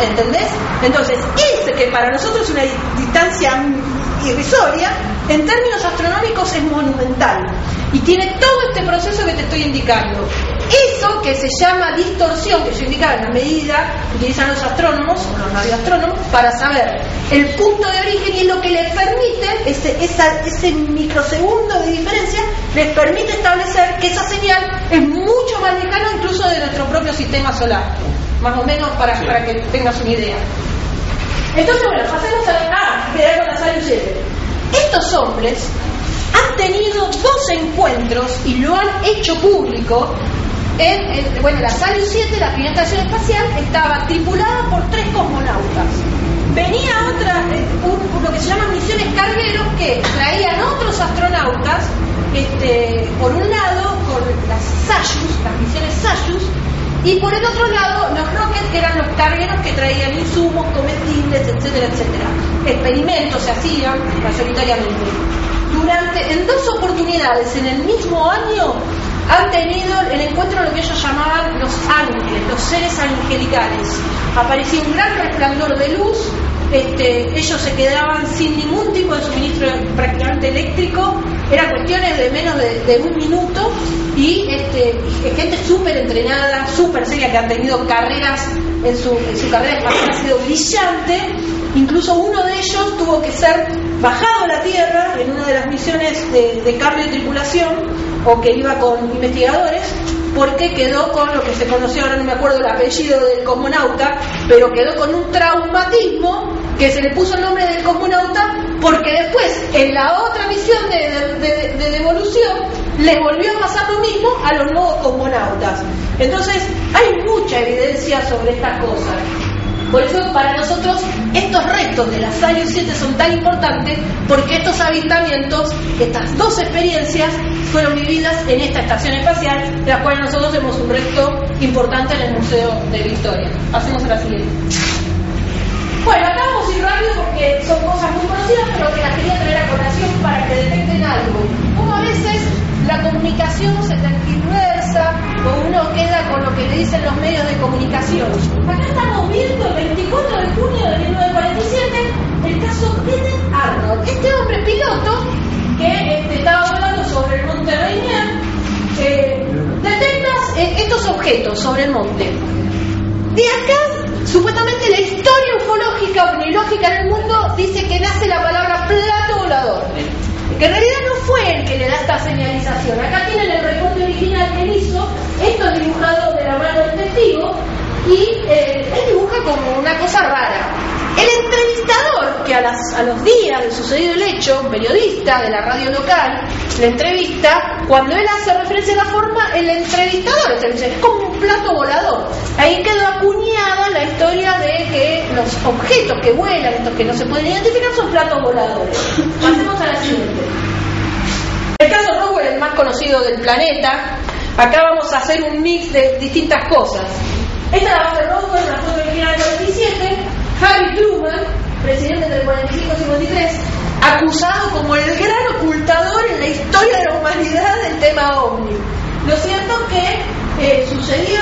¿Entendés? Entonces, que para nosotros es una distancia irrisoria, en términos astronómicos es monumental y tiene todo este proceso que te estoy indicando. Eso que se llama distorsión, que yo indicaba en la medida que utilizan los astrónomos o los radioastrónomos para saber el punto de origen, y es lo que les permite, ese microsegundo de diferencia, les permite establecer que esa señal es mucho más lejana incluso de nuestro propio sistema solar. Más o menos para que tengas una idea. Entonces, bueno, pasemos quedar con la Salyut 7. Estos hombres han tenido 2 encuentros y lo han hecho público. La Salyut 7, la primera estación espacial, estaba tripulada por 3 cosmonautas. Venía otra, lo que se llaman misiones cargueros, que traían otros astronautas, por un lado con las Soyuz, las misiones Soyuz, y por el otro lado los Rockets, que eran los cargueros que traían insumos, comestibles, etcétera, etcétera. Experimentos se hacían mayoritariamente. En 2 oportunidades en el mismo año han tenido el encuentro de lo que ellos llamaban los ángeles, los seres angelicales. Aparecía un gran resplandor de luz, ellos se quedaban sin ningún tipo de suministro prácticamente eléctrico, eran cuestiones de menos de un minuto, y gente súper entrenada, súper seria, que han tenido carreras en su carrera espacial, ha sido brillante. Incluso uno de ellos tuvo que ser bajado a la Tierra en una de las misiones de cambio de tripulación, o que iba con investigadores, porque quedó con lo que se conoció, ahora no me acuerdo el apellido del cosmonauta, pero quedó con un traumatismo que se le puso el nombre del cosmonauta, porque después en la otra misión de devolución les volvió a pasar lo mismo a los nuevos cosmonautas. Entonces hay mucha evidencia sobre estas cosas. Por eso para nosotros estos restos de la Salyut 7 son tan importantes, porque estos avistamientos, estas 2 experiencias, fueron vividas en esta estación espacial, de la cual nosotros tenemos un resto importante en el Museo de la Historia. Pasemos a la siguiente. Bueno, acá vamos a ir rápido porque son cosas muy conocidas, pero que las quería traer a colación para que detecten algo. Como a veces la comunicación se tergiversa, o uno queda con lo que le dicen los medios de comunicación. Acá estamos viendo el 24 de junio de 1947 el caso Kenneth Arnold. Este hombre piloto que estaba volando sobre el monte Rainier, objetos sobre el monte. De acá, supuestamente la historia ufológica o neológica en el mundo dice que nace la palabra plato volador, que en realidad no fue el que le da esta señalización. Acá tienen el recorte original que él hizo, esto es dibujado de la mano del testigo, y él dibuja como una cosa rara. El entrevistador, que a los días de sucedido el hecho, un periodista de la radio local, le entrevista, cuando él hace referencia a la forma, el entrevistador es como un plato volador. Ahí quedó acuñada la historia de que los objetos que vuelan, estos que no se pueden identificar, son platos voladores. Pasemos a la siguiente. El caso Roswell, el más conocido del planeta. Acá vamos a hacer un mix de distintas cosas. Esta es la base de Roswell, la foto original del 47. Harry Truman, presidente del 45-53, acusado como el gran ocultador en la historia de la humanidad del tema OVNI. Lo cierto que sucedió,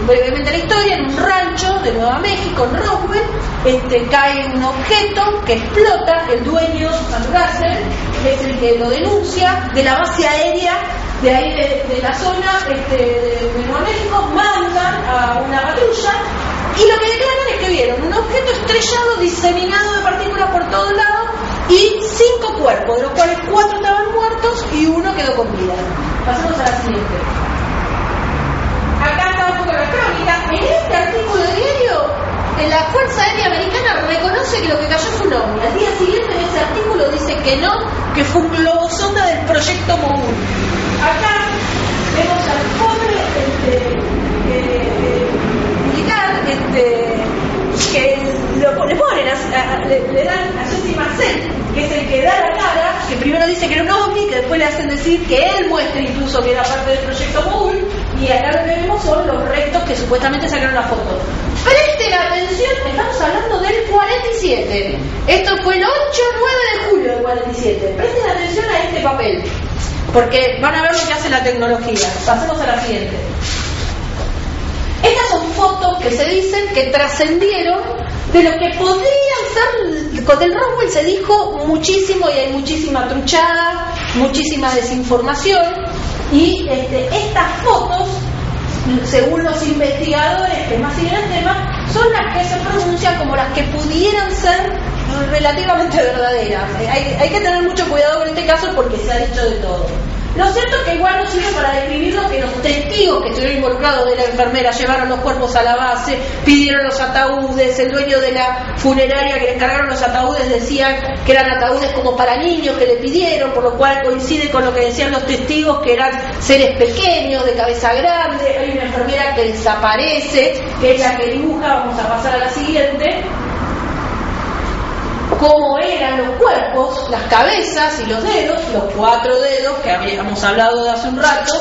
brevemente la historia, en un rancho de Nueva México, en Roswell, cae un objeto que explota, el dueño, Sam Russell, es el que lo denuncia, de la base aérea de ahí de la zona de Nueva México, mandan a una patrulla. Y lo que declaran es que vieron un objeto estrellado diseminado de partículas por todos lados y 5 cuerpos, de los cuales 4 estaban muertos y 1 quedó con vida. Pasemos a la siguiente. Acá está un poco la crónica. En este artículo de diario, la Fuerza Aérea Americana reconoce que lo que cayó fue un ovni. Al día siguiente en ese artículo dice que no, que fue un globosonda del proyecto Mogul. Acá vemos al pobre militar que le ponen le dan a Jesse Marcel, que es el que da la cara, que primero dice que era un ovni, que después le hacen decir que él muestra incluso que era parte del proyecto Mogul, y acá lo que vemos son los restos que supuestamente sacaron la foto. Presten atención, estamos hablando del 47. Esto fue el 8-9 de julio del 47. Presten atención a este papel, porque van a ver lo que hace la tecnología. Pasemos a la siguiente. Estas son fotos que se dicen que trascendieron de lo que podrían ser. Con el Roswell se dijo muchísimo y hay muchísima truchada, muchísima desinformación, y estas fotos, según los investigadores que más siguen el tema, son las que se pronuncian como las que pudieran ser relativamente verdaderas. Hay que tener mucho cuidado con este caso porque se ha dicho de todo. Lo cierto es que igual no sirve para describir lo que los testigos que estuvieron involucrados de la enfermera llevaron los cuerpos a la base, pidieron los ataúdes, el dueño de la funeraria que le encargaron los ataúdes decían que eran ataúdes como para niños que le pidieron, por lo cual coincide con lo que decían los testigos, que eran seres pequeños, de cabeza grande. Hay una enfermera que desaparece, que es la que dibuja, vamos a pasar a la siguiente, cómo eran los cuerpos, las cabezas y los dedos, los 4 dedos que habíamos hablado de hace un rato.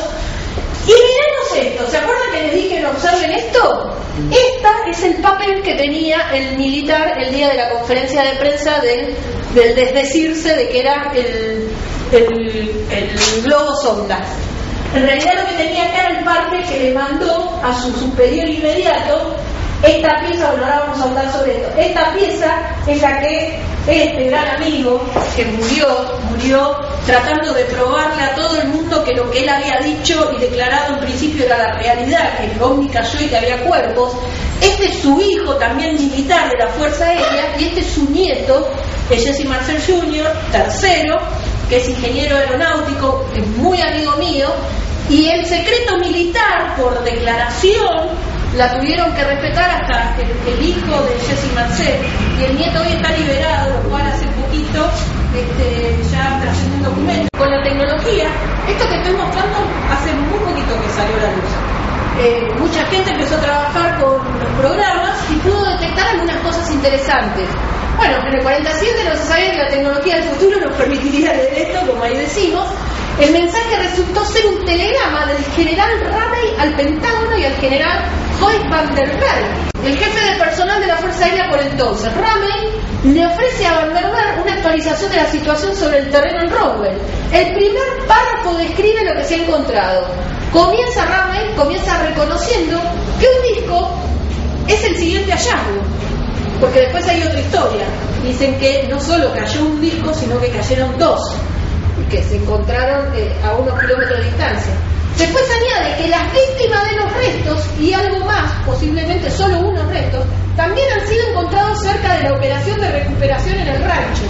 Y miremos esto, ¿se acuerdan que les dije no observen esto? Esta es el papel que tenía el militar el día de la conferencia de prensa del desdecirse de que era el globo sonda. En realidad lo que tenía acá era el parte que le mandó a su superior inmediato. Esta pieza, bueno, ahora vamos a hablar sobre esto. Esta pieza es la que este gran amigo que murió tratando de probarle a todo el mundo que lo que él había dicho y declarado en principio era la realidad, que el ovni cayó y que había cuerpos. Este es su hijo, también militar de la Fuerza Aérea, y este es su nieto, que es Jesse Marcel Jr., tercero, que es ingeniero aeronáutico, es muy amigo mío, y el secreto militar, por declaración, la tuvieron que respetar hasta el hijo de Jesse Marcel, y el nieto hoy está liberado, lo cual hace poquito ya trayendo un documento. Con la tecnología, esto que estoy mostrando hace muy poquito que salió a la luz. Mucha gente empezó a trabajar con los programas y pudo detectar algunas cosas interesantes. Bueno, en el 47 no se sabía que la tecnología del futuro nos permitiría leer esto, como ahí decimos. El mensaje resultó ser un telegrama del general Ramey al Pentágono y al general Hoyt van der Berg, el jefe de personal de la Fuerza Aérea por entonces. Ramey le ofrece a van der Berg una actualización de la situación sobre el terreno en Roswell. El primer párrafo describe lo que se ha encontrado. Comienza reconociendo que un disco es el siguiente hallazgo, porque después hay otra historia. Dicen que no solo cayó un disco, sino que cayeron 2, que se encontraron a unos kilómetros de distancia. Después añade que las víctimas de los restos y algo más, posiblemente solo unos restos, también han sido encontrados cerca de la operación de recuperación en el rancho.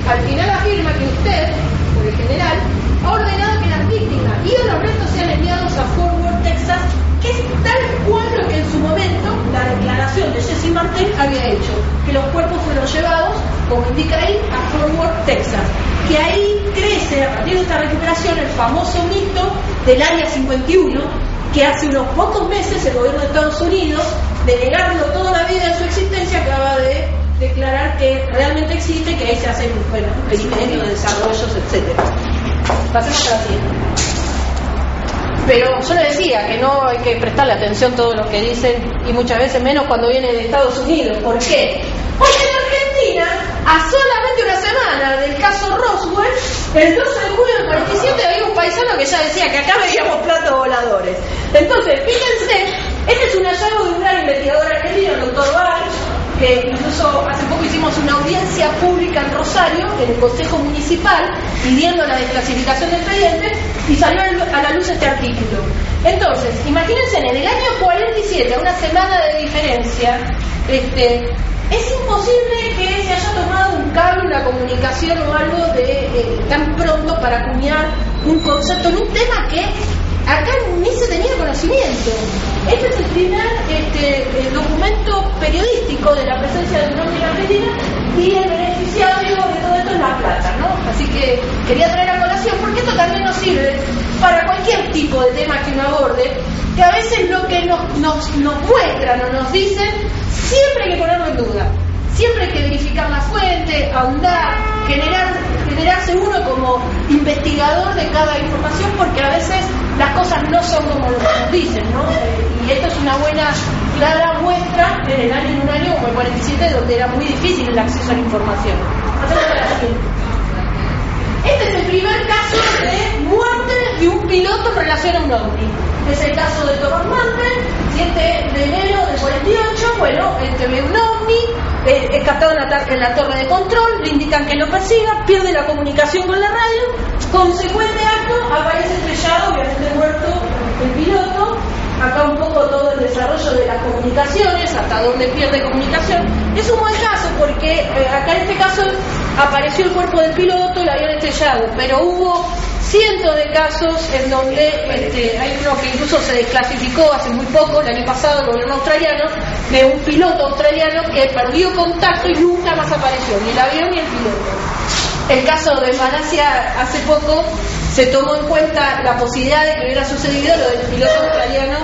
Al final afirma que usted, por el general, ha ordenado que las víctimas y los restos sean enviados a Fort Worth, Texas, que es tal cual lo que en su momento la declaración de Jesse Martel había hecho, que los cuerpos fueron llevados, como indica ahí, a Fort Worth, Texas, que ahí crece a partir de esta recuperación el famoso mito del Área 51, que hace unos pocos meses el gobierno de Estados Unidos, de negarlo toda la vida de su existencia, acaba de declarar que realmente existe, que ahí se hacen experimentos, desarrollos, etc. Pasemos a la siguiente. Pero yo le decía que no hay que prestarle atención a todo lo que dicen, y muchas veces menos cuando viene de Estados Unidos. ¿Por qué? Porque en Argentina, a solamente una semana del caso Roswell, el 12 de julio del 47 había un paisano que ya decía que acá veíamos platos voladores. Entonces, fíjense, este es un hallazgo de un gran investigador argentino, el doctor Valls, que incluso hace poco hicimos una audiencia pública en Rosario, en el Consejo Municipal, pidiendo la desclasificación de expedientes, y salió a la luz este artículo. Entonces, imagínense, en el año 47, a una semana de diferencia, es imposible que se haya tomado un cable, una comunicación o algo de tan pronto para acuñar un concepto en un tema que acá ni se tenía conocimiento. Este es el primer documento periodístico de la presencia de un hombre en Argentina, y el beneficiario de todo esto es La Plata, ¿no? Así que quería traer a colación porque esto también nos sirve para cualquier tipo de tema que uno aborde, que a veces lo que nos muestran o nos dicen siempre hay que ponerlo en duda. Siempre hay que verificar la fuente, ahondar, generarse uno como investigador de cada información, porque a veces las cosas no son como lo que nos dicen, ¿no? Y esto es una buena, clara muestra en un año como el 47, donde era muy difícil el acceso a la información. Pasemos a la siguiente. Este es el primer caso de muerte de un piloto en relación a un ovni. Es el caso de Thomas Mantel, 7 de enero del 48. Bueno, ve un ovni, es captado en la torre de control, le indican que lo persiga, pierde la comunicación con la radio, consecuente acto, aparece estrellado, obviamente muerto el piloto. Acá un poco todo el desarrollo de las comunicaciones, hasta dónde pierde comunicación. Es un buen caso porque acá en este caso apareció el cuerpo del piloto, el avión estrellado, pero hubo cientos de casos en donde hay uno que incluso se desclasificó hace muy poco, el año pasado, el gobierno australiano, de un piloto australiano que perdió contacto y nunca más apareció, ni el avión ni el piloto. El caso de Malasia, hace poco se tomó en cuenta la posibilidad de que hubiera sucedido lo del piloto australiano,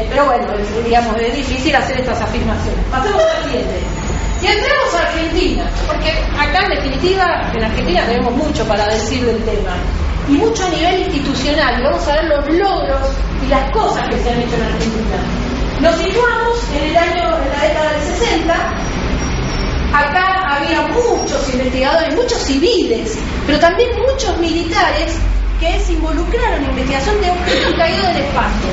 pero bueno, digamos, es difícil hacer estas afirmaciones. Pasemos al siguiente. Y entramos a Argentina, porque acá en definitiva, en Argentina tenemos mucho para decir del tema, y mucho a nivel institucional, y vamos a ver los logros y las cosas que se han hecho en Argentina. Nos situamos en la década del 60. Acá había muchos investigadores, muchos civiles, pero también muchos militares que se involucraron en investigación de objetos caídos del espacio.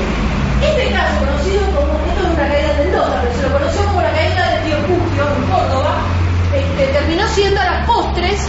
Este caso, conocido como, esto es una caída de Mendoza, pero se lo conoció como la caída de Tío Cugio en Córdoba, terminó siendo a las postres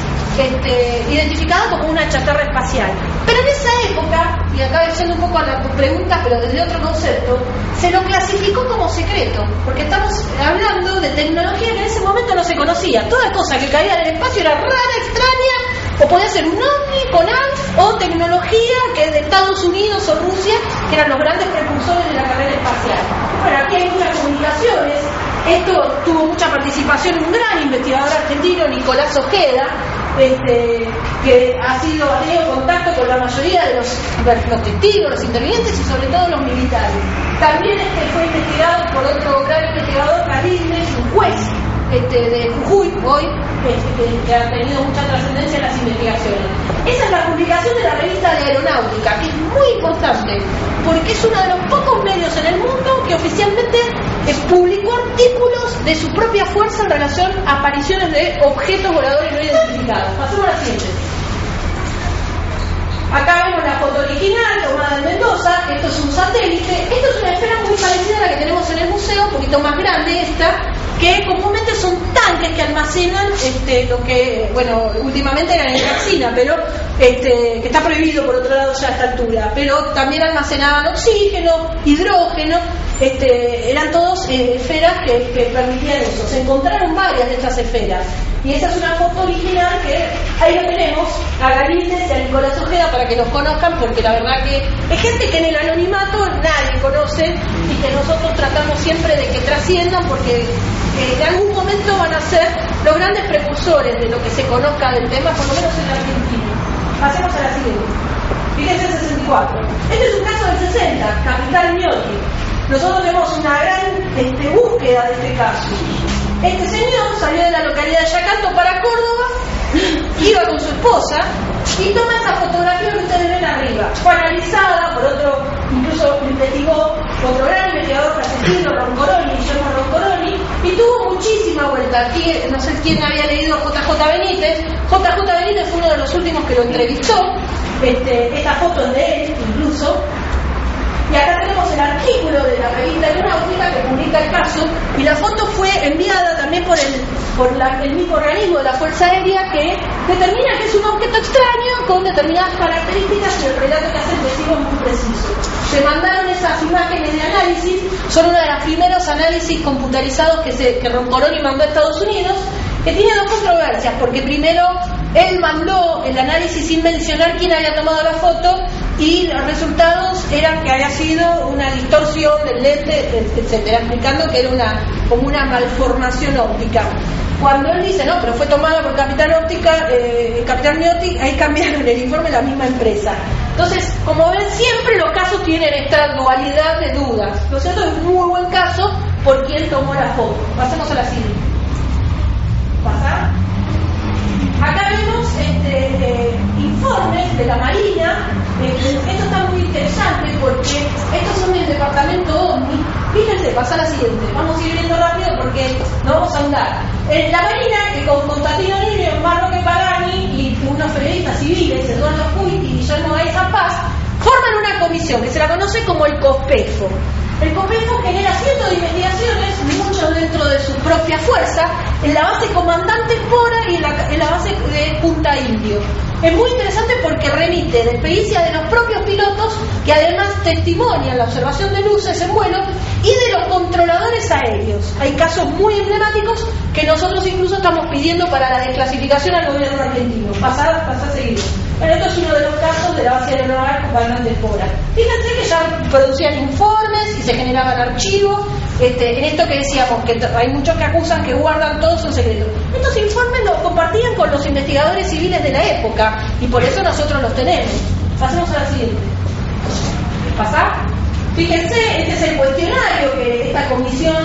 identificado como una chatarra espacial. Pero en esa época, y acá yendo un poco a la pregunta, pero desde otro concepto, se lo clasificó como secreto, porque estamos hablando de tecnología que en ese momento no se conocía. Toda cosa que caía en el espacio era rara, extraña, o podía ser un ovni con ALF, o tecnología que de Estados Unidos o Rusia, que eran los grandes precursores de la carrera espacial. Bueno, aquí hay muchas comunicaciones. Esto tuvo mucha participación en un gran investigador argentino, Nicolás Ojeda, que ha tenido contacto con la mayoría de los testigos, los intervinientes y sobre todo los militares. También fue investigado por otro gran investigador, Carilles, un juez de Jujuy hoy, que ha tenido mucha trascendencia en las investigaciones. Esa es la publicación de la revista de Aeronáutica, que es muy importante, porque es uno de los pocos medios en el mundo que oficialmente publicó artículos de su propia fuerza en relación a apariciones de objetos voladores no identificados. Pasemos a la siguiente. Acá vemos la foto original tomada en Mendoza. Esto es un satélite. Esto es una esfera muy parecida a la que tenemos en el museo, un poquito más grande esta, que comúnmente son tanques que almacenan lo que, bueno, últimamente eran en Taxina, pero que está prohibido por otro lado ya a esta altura, pero también almacenaban oxígeno, hidrógeno, eran todos esferas que permitían eso. Se encontraron varias de estas esferas. Y esa es una foto original que ahí lo tenemos, a Galíndez y a Nicolás Ojeda para que los conozcan, porque la verdad que es gente que en el anonimato nadie conoce y que nosotros tratamos siempre de que trasciendan, porque en algún momento van a ser los grandes precursores de lo que se conozca del tema, por lo menos en la Argentina. Pasemos a la siguiente. Fíjense el 64. Este es un caso del 60, Capital Miotti. Nosotros tenemos una gran búsqueda de este caso. Este señor salió de la localidad de Yacanto para Córdoba, iba con su esposa y toma esa fotografía que ustedes ven arriba. Fue analizada por otro, incluso investigó otro gran investigador argentino, Roncoroni, Guillermo Roncoroni, y tuvo muchísima vuelta. Aquí, no sé quién había leído JJ Benítez. JJ Benítez fue uno de los últimos que lo entrevistó. Esta foto es de él, incluso. Y acá tenemos el artículo de la revista Aeronáutica que publica el caso, y la foto fue enviada también por el mismo organismo de la Fuerza Aérea, que determina que es un objeto extraño con determinadas características, y el relato que hace el testigo es muy preciso. Se mandaron esas imágenes de análisis, son uno de los primeros análisis computarizados que Roncoroni mandó a Estados Unidos, que tiene dos controversias, porque primero él mandó el análisis sin mencionar quién había tomado la foto, y los resultados eran que había sido una distorsión del lente, etcétera, explicando que era como una malformación óptica. Cuando él dice, no, pero fue tomada por Capital Miotti, ahí cambiaron el informe de la misma empresa. Entonces, como ven, siempre los casos tienen esta dualidad de dudas. Lo cierto es un muy buen caso por quien tomó la foto. Pasemos a la siguiente. ¿Pasar? Acá vemos informes de la Marina. Esto está muy interesante porque estos son del departamento OVNI. Fíjense, pasa a la siguiente. Vamos a ir viendo rápido porque no vamos a ahondar. La Marina, que con Constantino Niño, Marroque Pagani y unos periodistas civiles, Eduardo Puig y Guillermo Aiza Paz, forman una comisión que se la conoce como el COSPEFO. El COSPEFO genera cientos de investigaciones, muchos dentro de su propia fuerza, en la base Comandante Espora y en la base de Punta Indio. Es muy interesante porque remite de experiencia de los propios pilotos, que además testimonian la observación de luces en vuelo, y de los controladores aéreos. Hay casos muy emblemáticos que nosotros incluso estamos pidiendo para la desclasificación al gobierno argentino. Pasa a seguir. Bueno, esto es uno de los casos de la base aeronaval Comandante Espora. Fíjense que ya producían informes y se generaban archivos. En esto que decíamos, que hay muchos que acusan que guardan todos sus secretos. Estos informes los compartían con los investigadores civiles de la época, y por eso nosotros los tenemos. Pasemos a la siguiente. ¿Pasar? Fíjense, este es el cuestionario que esta comisión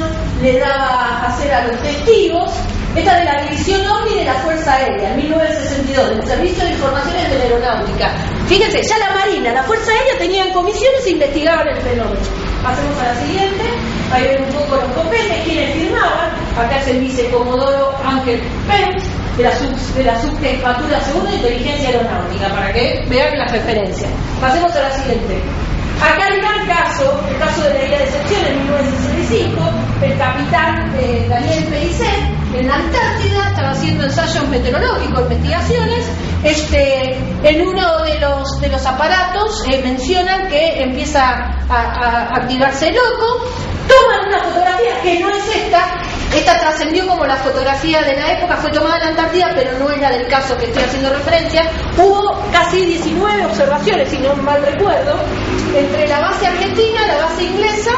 le daba a hacer a los testigos. Esta es de la División OVNI de la Fuerza Aérea, en 1962, del Servicio de Informaciones de la Aeronáutica. Fíjense, ya la Marina, la Fuerza Aérea tenían comisiones e investigaban el fenómeno. Pasemos a la siguiente. Ahí ven un poco los copetes, quienes firmaban. Acá es el vicecomodoro Ángel Pérez, de la Subjefatura Segunda de Inteligencia Aeronáutica, para que vean las referencias. Pasemos a la siguiente. Acá el gran caso, el caso de la isla de Decepción en 1965, el capitán Daniel Pericet, en la Antártida, estaba haciendo ensayos meteorológicos, investigaciones. En uno de los aparatos mencionan que empieza a activarse loco, toman una fotografía que no es esta trascendió como la fotografía de la época, fue tomada en la Antártida, pero no es la del caso que estoy haciendo referencia. Hubo casi 19 observaciones, si no mal recuerdo, entre la base argentina y la base inglesa,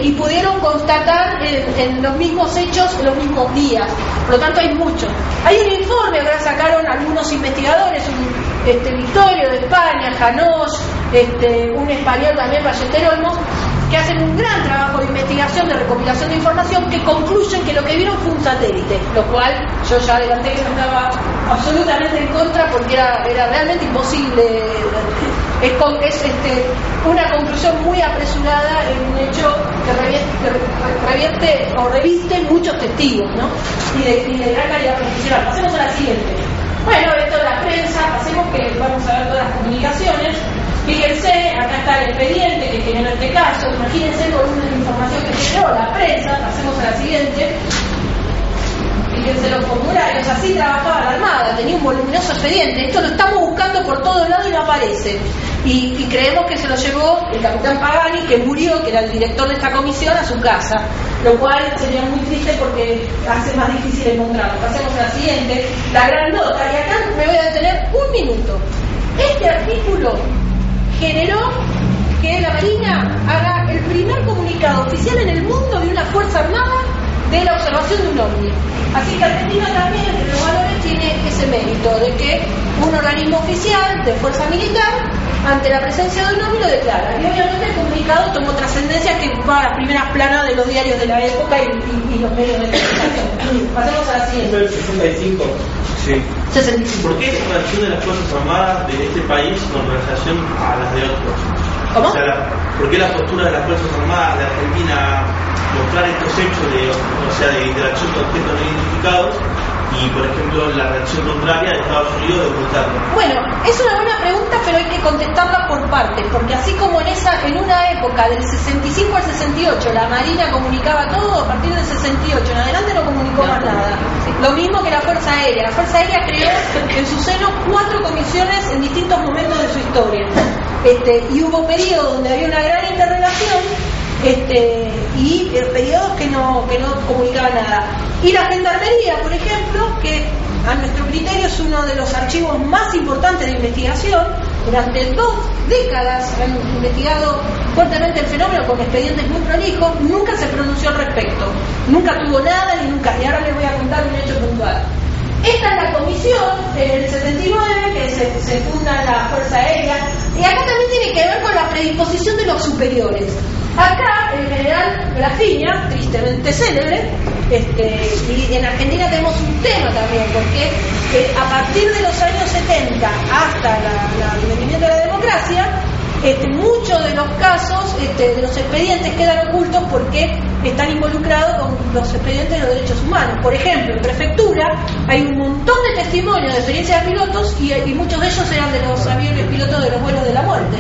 y pudieron constatar en los mismos hechos, en los mismos días. Por lo tanto, hay mucho. Hay un informe, ahora sacaron algunos investigadores, Victorio de España, Janosch, un español también, Ballester Olmos, que hacen un gran trabajo de investigación, de recopilación de información, que concluyen que lo que vieron fue un satélite, lo cual yo ya adelanté que no estaba absolutamente en contra, porque era realmente imposible. Es una conclusión muy apresurada en un hecho que revierte o reviste muchos testigos, ¿no? Y de gran calidad profesional. Pasemos a la siguiente. Bueno, esto es la prensa, pasemos que vamos a ver todas las comunicaciones. Fíjense, acá está el expediente que generó este caso. Imagínense el volumen de información que generó la prensa. Pasemos a la siguiente. fíjense los formularios, así trabajaba la Armada, tenía un voluminoso expediente. Esto lo estamos buscando por todos lados y no aparece. Y creemos que se lo llevó el capitán Pagani, que murió, que era el director de esta comisión, a su casa, lo cual sería muy triste porque hace más difícil encontrarlo. Pasemos a la siguiente, la gran nota, y acá me voy a detener un minuto. Este artículo generó que la Marina haga el primer comunicado oficial en el mundo de una Fuerza Armada de la observación de un ovni. Así que Argentina también, entre los valores, tiene ese mérito de que un organismo oficial de fuerza militar, ante la presencia de un ovni, lo declara. Y obviamente el comunicado tomó trascendencia que ocupaba las primeras planas de los diarios de la época y los medios de comunicación. Pasemos a la siguiente. ¿El 65? Sí. 65. ¿Por qué es la acción de las Fuerzas Armadas de este país con relación a las de otros? ¿Cómo? O sea, ¿por qué la postura de las Fuerzas Armadas de Argentina mostrar estos hechos de interacción con objetos no identificados y, por ejemplo, la reacción contraria de Estados Unidos de ocultarlo? Bueno, es una buena pregunta, pero hay que contestarla por partes, porque así como en una época del 65 al 68 la Marina comunicaba todo, a partir del 68 en adelante no comunicó más nada. Lo mismo que la Fuerza Aérea. La Fuerza Aérea creó en su seno 4 comisiones en distintos momentos de su historia. Y hubo periodos donde había una gran interrelación y periodos que no comunicaban nada. Y la Gendarmería, por ejemplo, que a nuestro criterio es uno de los archivos más importantes de investigación, durante 2 décadas han investigado fuertemente el fenómeno con expedientes muy prolijos, nunca se pronunció al respecto, nunca tuvo nada y ahora les voy a contar un hecho puntual. Esta es la comisión en el 79 que se funda la Fuerza Aérea, y acá también tiene que ver con la predisposición de los superiores. Acá el general Grafiña, tristemente célebre, y en Argentina tenemos un tema también, porque a partir de los años 70 hasta el advenimiento de la democracia, muchos de los casos, de los expedientes quedan ocultos porque están involucrados con los expedientes de los derechos humanos. Por ejemplo, en prefectura hay un montón de testimonios de experiencias de pilotos y muchos de ellos eran de los aviones pilotos de los vuelos de la muerte.